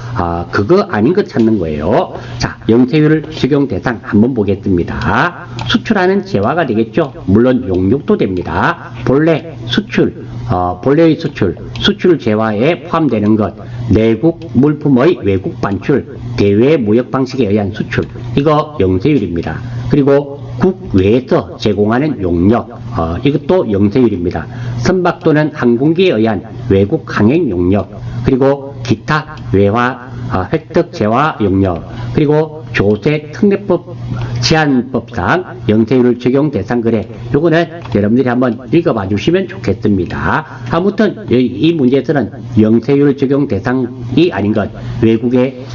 그거 아닌 것 찾는 거예요. 자, 영세율 적용 대상 한번 보겠습니다. 수출하는 재화가 되겠죠. 물론 용역도 됩니다. 본래 수출, 본래의 수출 재화에 포함되는 것, 내국 물품의 외국 반출, 대외 무역 방식에 의한 수출, 이거 영세율입니다. 그리고 국외에서 제공하는 용역, 이것도 영세율입니다. 선박 또는 항공기에 의한 외국 항행 용역, 그리고 기타 외화 획득 재화 용역, 그리고 조세 특례법 제한법상 영세율 적용 대상 거래, 요거는 여러분들이 한번 읽어봐 주시면 좋겠습니다. 아무튼 이 문제에서는 영세율 적용 대상이 아닌 것, 외국에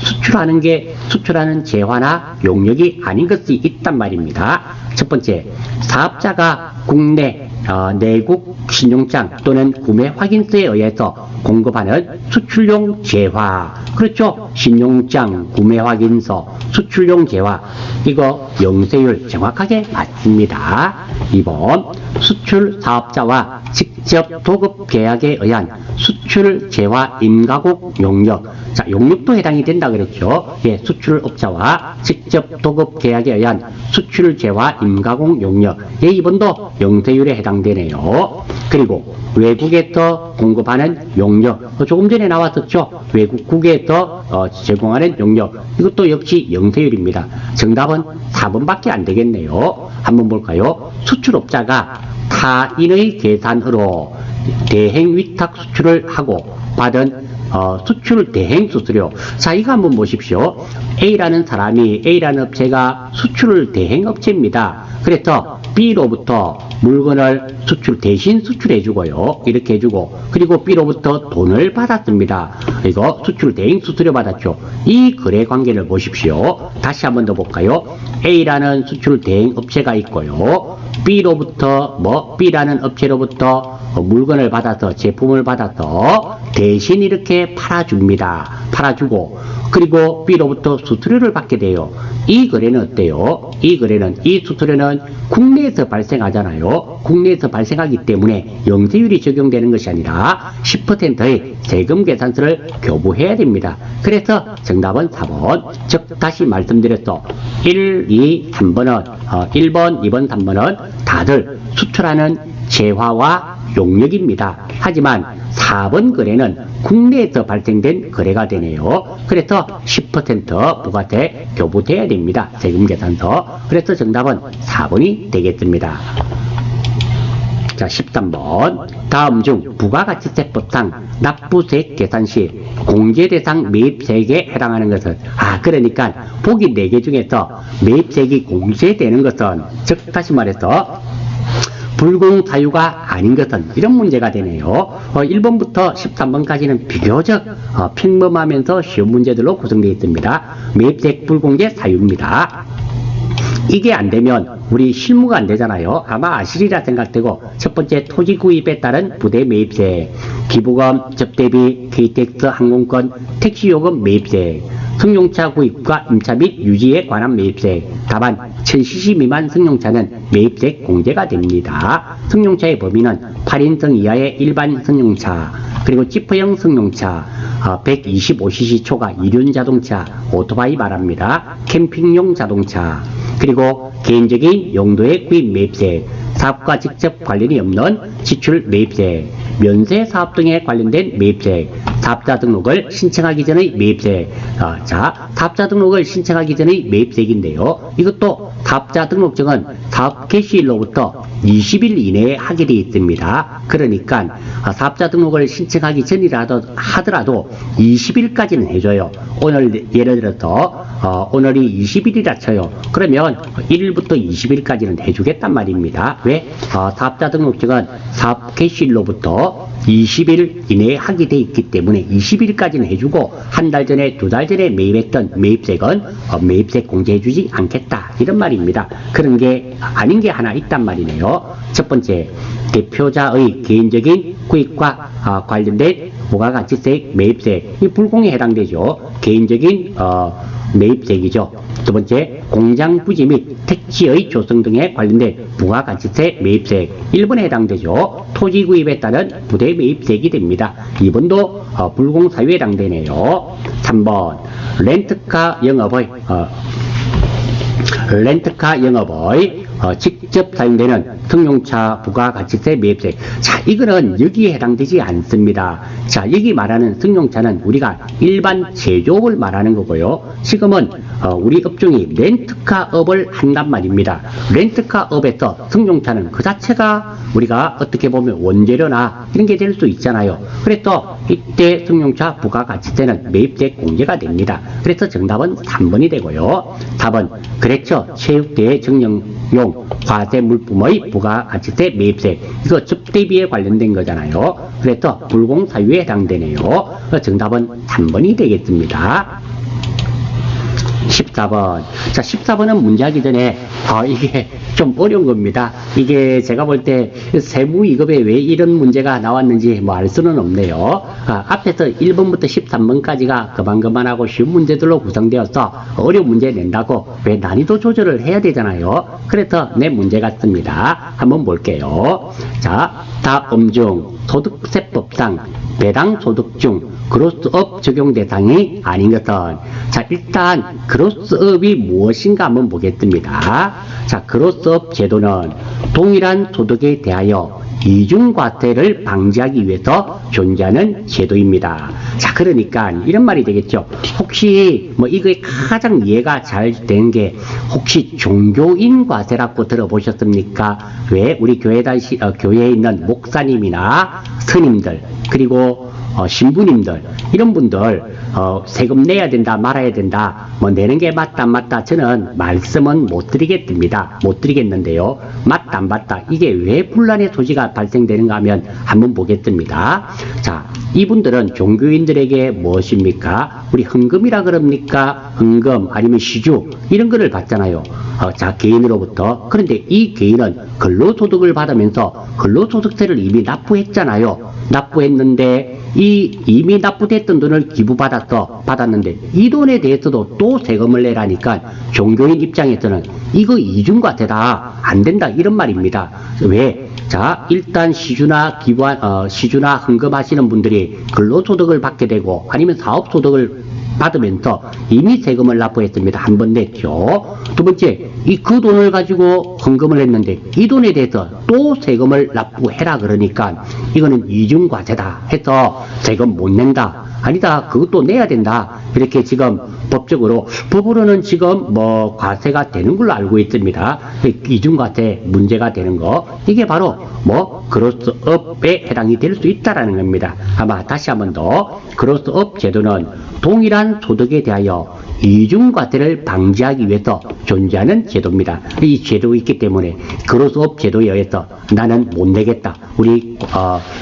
수출하는 재화나 용역이 아닌 것이 있단 말입니다. 첫 번째, 사업자가 국내 내국 신용장 또는 구매 확인서에 의해서 공급하는 수출용 재화. 그렇죠? 신용장, 구매 확인서, 수출용 재화. 이거 영세율 정확하게 맞습니다. 2번 수출 사업자와 직접 도급 계약에 의한 수출 재화 임가국 용역. 자, 용역도 해당이 된다 그랬죠. 예, 수출업자와 직접 도급 계약에 의한 수출 재화 임가공 용역. 예, 2번도 영세율에 해당되네요. 그리고 외국에서 공급하는 용역. 조금 전에 나왔었죠. 외국국에서 제공하는 용역. 이것도 역시 영세율입니다. 정답은 4번밖에 안 되겠네요. 한번 볼까요? 수출업자가 타인의 계산으로 대행 위탁 수출을 하고 받은 수출 대행 수수료. 자, 이거 한번 보십시오. A라는 사람이, A라는 업체가 수출 대행 업체입니다. 그래서 B로부터 물건을 대신 수출해주고요. 이렇게 해주고, 그리고 B로부터 돈을 받았습니다. 이거 수출 대행 수수료 받았죠. 이 거래 관계를 보십시오. 다시 한번 더 볼까요? A라는 수출 대행 업체가 있고요. B라는 업체로부터 물건을 받아서, 제품을 받아서 대신 이렇게 팔아주고, 그리고 B로부터 수수료를 받게 돼요. 이 거래는 어때요? 이 수수료는 국내에서 발생하잖아요. 국내에서 발생하기 때문에 영세율이 적용되는 것이 아니라 10%의 세금 계산서를 교부해야 됩니다. 그래서 정답은 4번. 즉, 다시 말씀드렸어. 1, 2, 3번은, 1번, 2번, 3번은 다들 수출하는 재화와 용역입니다. 하지만 4번 거래는 국내에서 발생된 거래가 되네요. 그래서 10% 부가세 교부돼야 됩니다. 세금 계산서. 그래서 정답은 4번이 되겠습니다. 자, 13번. 다음 중 부가가치세법상 납부세 계산 시 공제대상 매입세액에 해당하는 것은, 그러니까 보기 4개 중에서 매입세액이 공제되는 것은, 즉 다시 말해서 불공사유가 아닌 것은, 이런 문제가 되네요. 1번부터 13번까지는 비교적 평범하면서 쉬운 문제들로 구성되어 있습니다. 매입세액 불공제 사유입니다. 이게 안 되면 우리 실무가 안 되잖아요. 아마 아시리라 생각되고, 첫 번째 토지 구입에 따른 부대 매입세, 기부금, 접대비, KTX 항공권, 택시요금 매입세, 승용차 구입과 임차 및 유지에 관한 매입세. 다만 1000cc 미만 승용차는 매입세 공제가 됩니다. 승용차의 범위는 8인승 이하의 일반 승용차, 그리고 지프형 승용차, 125cc 초과 이륜 자동차, 오토바이 말합니다. 캠핑용 자동차, 그리고 개인적인 용도의 구입 매입세, 사업과 직접 관련이 없는 지출 매입세, 면세 사업 등에 관련된 매입세, 사업자 등록을 신청하기 전의 매입세. 자, 사업자 등록을 신청하기 전의 매입세인데요. 이것도 사업자 등록증은 사업 개시일로부터 20일 이내에 하게 되어 있습니다. 그러니까 사업자 등록을 신청하기 전이라도 하더라도 20일까지는 해줘요. 오늘 예를 들어서 오늘이 20일이라 쳐요. 그러면 1일부터 20일까지는 해주겠단 말입니다. 왜? 사업자 등록증은 사업 개시일로부터 20일 이내에 하게 돼 있기 때문에 20일까지는 해주고, 한 달 전에, 2달 전에 매입했던 매입세액은 매입세 공제해주지 않겠다, 이런 말입니다. 그런 게 아닌 게 하나 있단 말이네요. 첫 번째, 대표자의 개인적인 구입과 관련된 부가가치세액 매입세, 이 불공에 해당되죠. 개인적인 매입세액이죠. 두 번째, 공장 부지 및 택지의 조성 등에 관련된 부가가치세 매입세액, 1번에 해당되죠. 토지 구입에 따른 부대 매입세액이 됩니다. 2번도 불공사유에 해당되네요. 3번, 렌트카 영업의 직접 사용되는 승용차 부가가치세 매입세. 자, 이거는 여기에 해당되지 않습니다. 자, 여기 말하는 승용차는 우리가 일반 제조업을 말하는 거고요. 지금은 우리 업종이 렌트카업을 한단 말입니다. 렌트카업에서 승용차는 그 자체가 우리가 어떻게 보면 원재료나 이런 게 될 수 있잖아요. 그래서 이때 승용차 부가가치세는 매입세 공제가 됩니다. 그래서 정답은 3번이 되고요. 4번, 그렇죠. 체육대회 증정용 화재 물품의 부가가치세 매입세, 이거 접대비에 관련된 거잖아요. 그래서 불공사유에 해당되네요. 정답은 3번이 되겠습니다. 14번. 자, 14번은 문제하기 전에, 이게 좀 어려운 겁니다. 이게 제가 볼 때 세무 2급에 왜 이런 문제가 나왔는지 뭐 알 수는 없네요. 앞에서 1번부터 13번까지가 그만하고 쉬운 문제들로 구성되어서 어려운 문제 낸다고 왜 난이도 조절을 해야 되잖아요. 그래서 내 문제 같습니다. 한번 볼게요. 자, 다음 중 소득세법상 배당 소득 중 그로스업 적용 대상이 아닌 것은, 자, 일단 그로스업이 무엇인가 한번 보겠습니다. 자, 그로스업 제도는 동일한 소득에 대하여 이중과세를 방지하기 위해서 존재하는 제도입니다. 자, 그러니까 이런 말이 되겠죠. 혹시 뭐 이거에 가장 이해가 잘 된 게 혹시 종교인 과세라고 들어보셨습니까? 왜 우리 교회에 있는 목사님이나 스님들, 그리고 신부님들, 이런 분들 세금 내야 된다 말아야 된다, 뭐 내는 게 맞다 안 맞다 저는 말씀은 못 드리겠는데요. 맞다 안 맞다, 이게 왜 분란의 소지가 발생되는가 하면 한번 보겠습니다. 자, 이분들은 종교인들에게 무엇입니까? 우리 헌금이라 그럽니까? 헌금 아니면 시주 이런 거를 받잖아요. 자, 개인으로부터. 그런데 이 개인은 근로소득을 받으면서 근로소득세를 이미 납부했잖아요. 납부했는데 이미 납부됐던 돈을 받았는데 이 돈에 대해서도 또 세금을 내라니까 종교인 입장에서는 이거 이중과세다, 안 된다, 이런 말입니다. 왜? 자, 일단 시주나 헌금하시는 분들이 근로소득을 받게 되고 아니면 사업소득을 받으면서 이미 세금을 납부했습니다. 한 번 냈죠. 두 번째, 그 돈을 가지고 헌금을 했는데 이 돈에 대해서 또 세금을 납부해라 그러니까 이거는 이중과세다 해서 세금 못 낸다, 아니다, 그것도 내야 된다, 이렇게 지금 법으로는 지금 뭐 과세가 되는 걸로 알고 있습니다. 이중과세 문제가 되는 거, 이게 바로 뭐 그로스업에 해당이 될 수 있다라는 겁니다. 아마 다시 한번 더, 그로스업 제도는 동일한 소득에 대하여 이중과세를 방지하기 위해서 존재하는 제도입니다. 이 제도가 있기 때문에 그로스업 제도에 의해서 나는 못 내겠다, 우리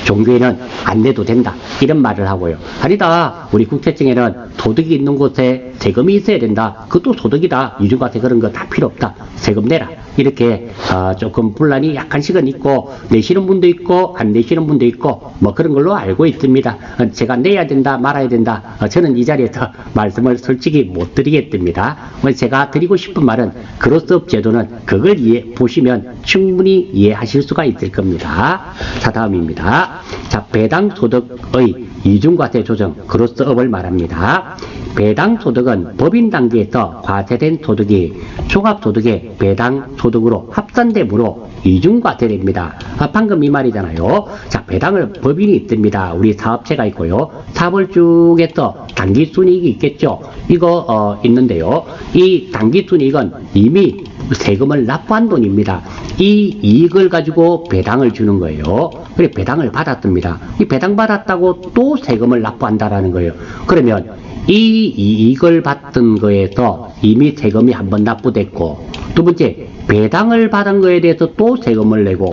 종교에는 안 내도 된다, 이런 말을 하고요. 아니다, 우리 국세청에는 소득이 있는 곳에 세금이 있어야 된다, 그것도 소득이다, 이중과세 그런 거 다 필요 없다, 세금 내라, 이렇게 조금 분란이 약간씩은 있고 내시는 분도 있고 안 내시는 분도 있고 뭐 그런 걸로 알고 있습니다. 제가 내야 된다 말아야 된다, 저는 이 자리에서 말씀을 솔직히 못 드리겠습니다. 제가 드리고 싶은 말은 그로스업 제도는 그걸 보시면 충분히 이해하실 수가 있을 겁니다. 자, 다음입니다. 자, 배당소득의 이중과세 조정, 그로스업을 말합니다. 배당소득은 법인 단계에서 과세된 소득이 종합소득의 배당소득으로 합산되므로 이중과세됩니다. 방금 이 말이잖아요. 자, 배당을 법인이 있습니다. 우리 사업체가 있고요. 사업을 쭉 해서 당기순이익이 있겠죠. 이거 있는데요. 이 당기순이익은 이미 세금을 납부한 돈입니다. 이 이익을 가지고 배당을 주는 거예요. 그래, 배당을 받았습니다. 이 배당 받았다고 또 세금을 납부한다라는 거예요. 그러면 이 이익을 받던 거에서 이미 세금이 한 번 납부됐고, 두 번째, 배당을 받은 거에 대해서 또 세금을 내고,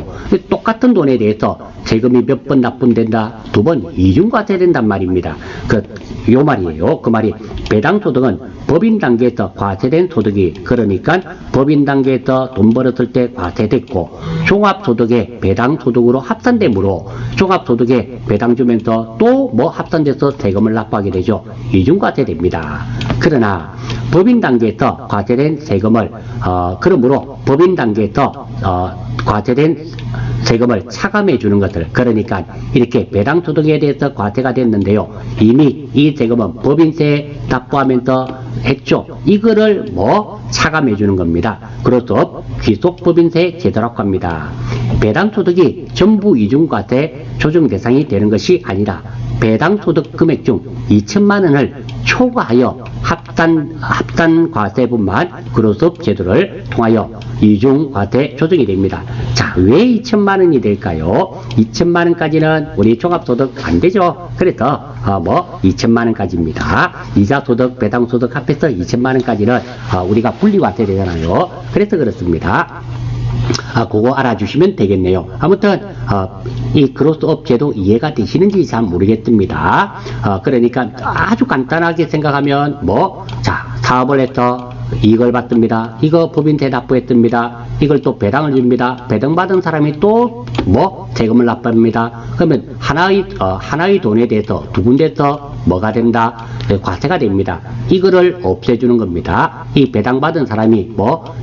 똑같은 돈에 대해서 세금이 몇 번 납부된다? 두 번 이중과세 된단 말입니다. 요 말이에요. 그 말이, 배당소득은 법인 단계에서 과세된 소득이, 그러니까 법인 단계에서 돈 벌었을 때 과세됐고, 종합소득의 배당소득으로 합산되므로 종합소득에 배당 주면서 또 뭐 합산돼서 세금을 납부하게 되죠. 이중과세 됩니다. 그러나 법인 단계에서 과세된 세금을 그러므로 법인 단계에서 과세된 세금을 차감해 주는 것들, 그러니까 이렇게 배당소득에 대해서 과세가 됐는데요, 이미 이 세금은 법인세 납부하면서 했죠. 이거를 뭐 차감해 주는 겁니다. 그래서 귀속법인세 제도라고 합니다. 배당소득이 전부 이중과세 조정 대상이 되는 것이 아니라 배당소득 금액 중 2천만 원을 초과하여 합산 과세분만 그로스업 제도를 통하여 이중과세 조정이 됩니다. 자, 왜 2천만 원이 될까요? 2천만 원까지는 우리 종합소득 안 되죠. 그래서 2천만 원까지입니다. 이자소득, 배당소득 합해서 2천만 원까지는 우리가 분리과세 되잖아요. 그래서 그렇습니다. 그거 알아주시면 되겠네요. 아무튼 이 그로스업 제도 이해가 되시는지 잘 모르겠습니다. 그러니까 아주 간단하게 생각하면 자, 사업을 해서 이익을 받습니다. 이거 법인세 납부했습니다. 이걸 또 배당을 줍니다. 배당받은 사람이 또 세금을 납부합니다. 그러면 하나의 돈에 대해서 두 군데서 뭐가 된다? 과세가 됩니다. 이거를 없애주는 겁니다. 이 배당받은 사람이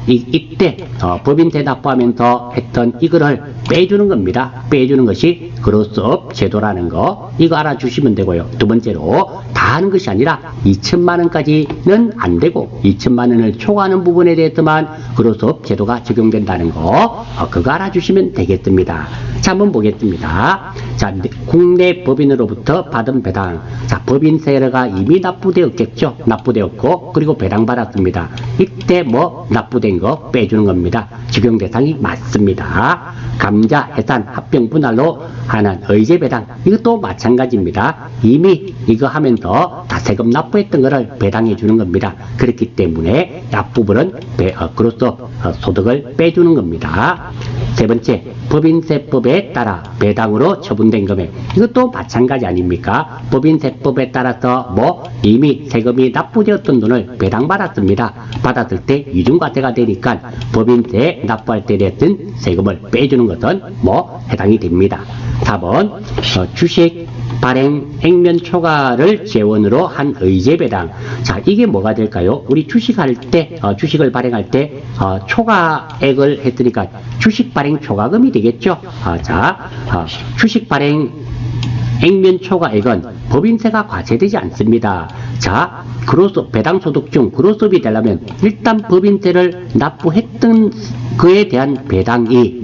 이때 법인세 납부하면서 했던 이거를 빼주는 겁니다. 빼주는 것이 그로스업 제도라는 거, 이거 알아주시면 되고요. 두 번째로 다 하는 것이 아니라 2천만 원까지는 안 되고 2천만 원을 초과하는 부분에 대해서만 그로스업 제도가 적용된다는 거, 그거 알아주시면 되겠습니다. 자, 한번 보겠습니다. 자, 국내 법인으로부터 받은 배당. 자, 법인세가 이미 납부되었겠죠. 납부되었고, 그리고 배당받았습니다. 이때 납부된 거 빼주는 겁니다. 적용 대상이 맞습니다. 감자, 해산, 합병 분할로 하는 의제 배당. 이것도 마찬가지입니다. 이미 이거 하면서 다 세금 납부했던 거를 배당해 주는 겁니다. 그렇기 때문에 앞부분은 그로서 소득을 빼주는 겁니다. 세 번째, 법인세법에 따라 배당으로 처분된 금액. 이것도 마찬가지 아닙니까? 법인세법에 따라서 이미 세금이 납부되었던 돈을 배당받았습니다. 받았을 때 이중과세가 되니까 법인세 납부할 때 냈던 세금을 빼주는 것은 해당이 됩니다. 4번, 주식 발행 액면 초과를 재원으로 한 의제 배당. 자, 이게 뭐가 될까요? 우리 주식할 때, 주식을 발행할 때, 초과액을 했으니까 주식 발행 초과금이 되겠죠? 주식 발행 액면 초과액은 법인세가 과세되지 않습니다. 자, 배당 소득 중 그로스업이 되려면 일단 법인세를 납부했던 그에 대한 배당이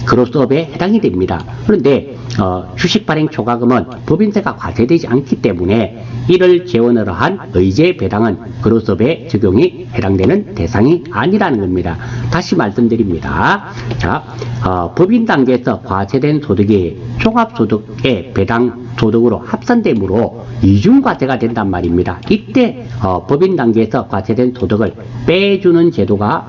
그로스업에 해당이 됩니다. 그런데 주식 발행 초과금은 법인세가 과세되지 않기 때문에 이를 재원으로 한 의제 배당은 그로스업에 적용이 해당되는 대상이 아니라는 겁니다. 다시 말씀드립니다. 자, 법인 단계에서 과세된 소득이 종합소득의 배당 소득으로 합산되므로 이중과세가 된단 말입니다. 이때 법인 단계에서 과세된 소득을 빼주는 제도가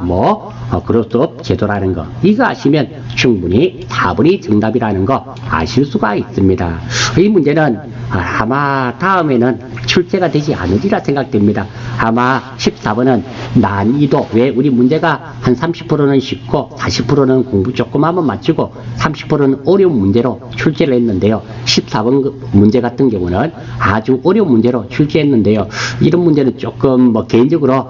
그로스업 제도라는 거, 이거 아시면 충분히 4번이 정답이라는 거 아실 수가 있습니다. 이 문제는 아마 다음에는 출제가 되지 않으리라 생각됩니다. 아마 14번은 난이도, 왜 우리 문제가 한 30%는 쉽고 40%는 공부 조금 하면 맞추고 30%는 어려운 문제로 출제를 했는데요. 14번 문제 같은 경우는 아주 어려운 문제로 출제했는데요. 이런 문제는 조금 개인적으로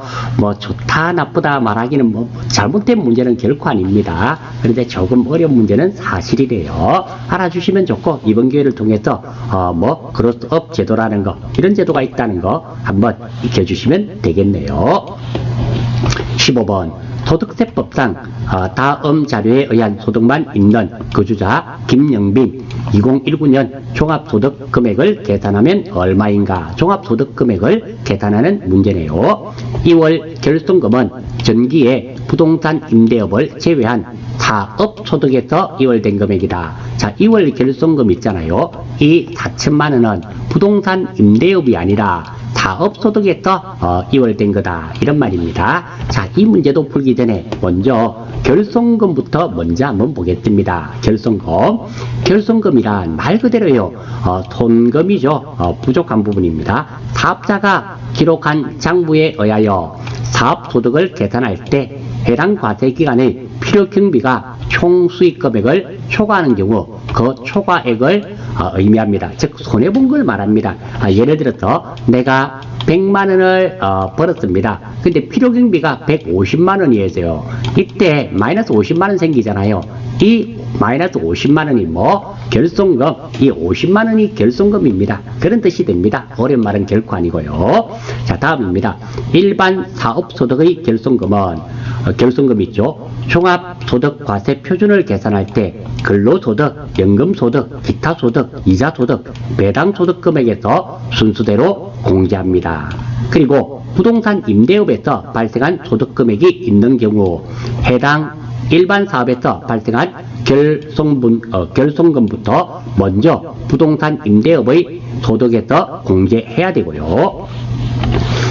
좋다 나쁘다 말하기는 잘못된 문제는 결코 아닙니다. 그런데 조금 어려운 문제는 사실이래요. 알아주시면 좋고, 이번 기회를 통해서 그로스업 제도라는 거, 이런 제도가 있다는 거 한번 익혀주시면 되겠네요. 15번, 소득세법상 다음 자료에 의한 소득만 있는 거주자 김영빈 2019년 종합소득 금액을 계산하면 얼마인가? 종합소득 금액을 계산하는 문제네요. 2월 결손금은 전기에 부동산 임대업을 제외한 사업소득에서 2월 된 금액이다. 자, 2월 결손금 있잖아요. 이 4천만 원은 부동산 임대업이 아니라 사업소득에서 2월 된 거다, 이런 말입니다. 자, 이 문제도 풀기 전에 먼저 결손금부터 먼저 한번 보겠습니다. 결손금이란 말 그대로요, 손금이죠. 부족한 부분입니다. 사업자가 기록한 장부에 의하여 사업소득을 계산할 때 해당 과세기간의 필요경비가 총 수익금액을 초과하는 경우 그 초과액을 의미합니다. 즉 손해본 걸 말합니다. 예를 들어서 내가 100만 원을 벌었습니다. 근데 필요경비가 150만 원이어서요. 이때 마이너스 50만 원 생기잖아요. 이 마이너스 50만 원이 결손금, 이 50만 원이 결손금입니다. 그런 뜻이 됩니다. 어려운 말은 결코 아니고요. 자, 다음입니다. 일반 사업소득의 결손금 있죠. 종합소득과세 표준을 계산할 때 근로소득, 연금소득, 기타소득, 이자소득, 배당소득 금액에서 순수대로 공제합니다. 그리고 부동산 임대업에서 발생한 소득금액이 있는 경우 해당 일반 사업에서 발생한 결손금부터 먼저 부동산 임대업의 소득에서 공제해야 되고요.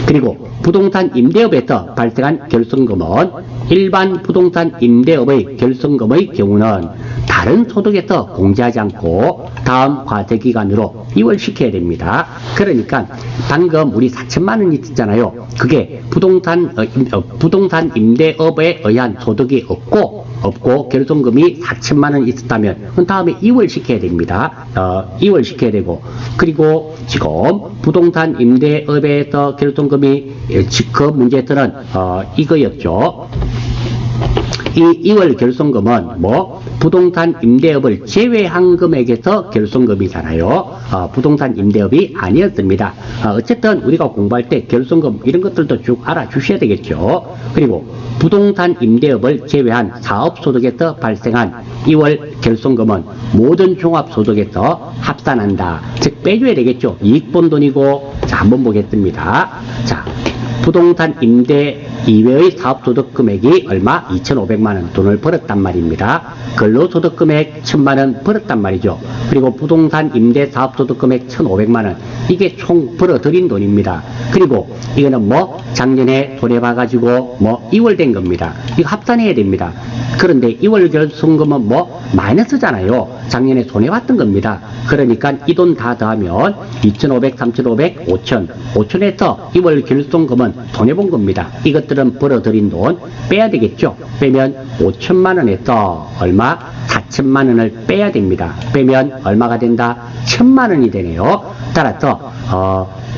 그리고 부동산 임대업에서 발생한 결손금은 일반 부동산 임대업의 결손금의 경우는 다른 소득에서 공제하지 않고 다음 과세기간으로 이월시켜야 됩니다. 그러니까 방금 우리 4천만 원 있었잖아요. 그게 부동산 임대업에 의한 소득이 없고 결손금이 4천만 원 있었다면 그 다음에 이월시켜야 됩니다. 이월시켜야 되고, 그리고 지금 부동산 임대업에서 결손금이 그 문제에서는 이거였죠. 이 2월 결손금은 부동산 임대업을 제외한 금액에서 결손금이잖아요. 부동산 임대업이 아니었습니다. 어쨌든 우리가 공부할 때 결손금 이런 것들도 쭉 알아주셔야 되겠죠. 그리고 부동산 임대업을 제외한 사업소득에서 발생한 2월 결손금은 모든 종합소득에서 합산한다. 즉 빼줘야 되겠죠. 이익 본 돈이고. 자, 한번 보겠습니다. 자, 부동산 임대 이외의 사업소득 금액이 얼마? 2,500만원 돈을 벌었단 말입니다. 근로소득 금액 1,000만원 벌었단 말이죠. 그리고 부동산 임대 사업소득 금액 1,500만원, 이게 총 벌어들인 돈입니다. 그리고 이거는 작년에 손해봐가지고 이월된 겁니다. 이거 합산해야 됩니다. 그런데 이월 결손금은 마이너스잖아요. 작년에 손해봤던 겁니다. 그러니까 이 돈 다 더하면 2,500, 3,500, 5,000, 5,000에서 이월 결손금은 손해본 겁니다. 이것들은 벌어들인 돈 빼야 되겠죠. 빼면 5천만 원에서 얼마? 4천만 원을 빼야 됩니다. 빼면 얼마가 된다? 1,000만 원이 되네요. 따라서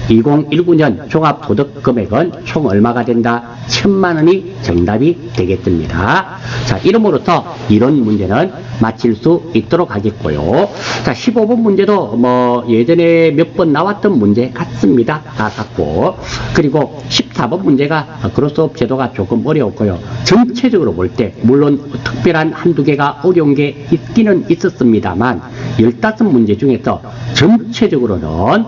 2019년 종합소득금액은 총 얼마가 된다? 1,000만 원이 정답이 되겠습니다. 자, 이름으로써 이런 문제는 마칠 수 있도록 하겠고요. 자, 15번 문제도 예전에 몇 번 나왔던 문제 같습니다. 다 같고. 그리고 14번 문제가 크로스업 제도가 조금 어려웠고요. 전체적으로 볼 때 물론 특별한 한두 개가 어려운 게 있기는 있었습니다만 15문제 중에서 전체적으로는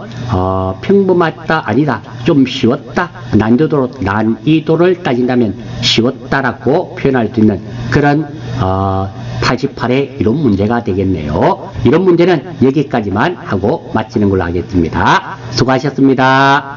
평범하다 아니다, 좀 쉬웠다, 난이도를 따진다면 쉬웠다라고 표현할 수 있는 그런 88의 이런 문제가 되겠네요. 이런 문제는 여기까지만 하고 마치는 걸로 하겠습니다. 수고하셨습니다.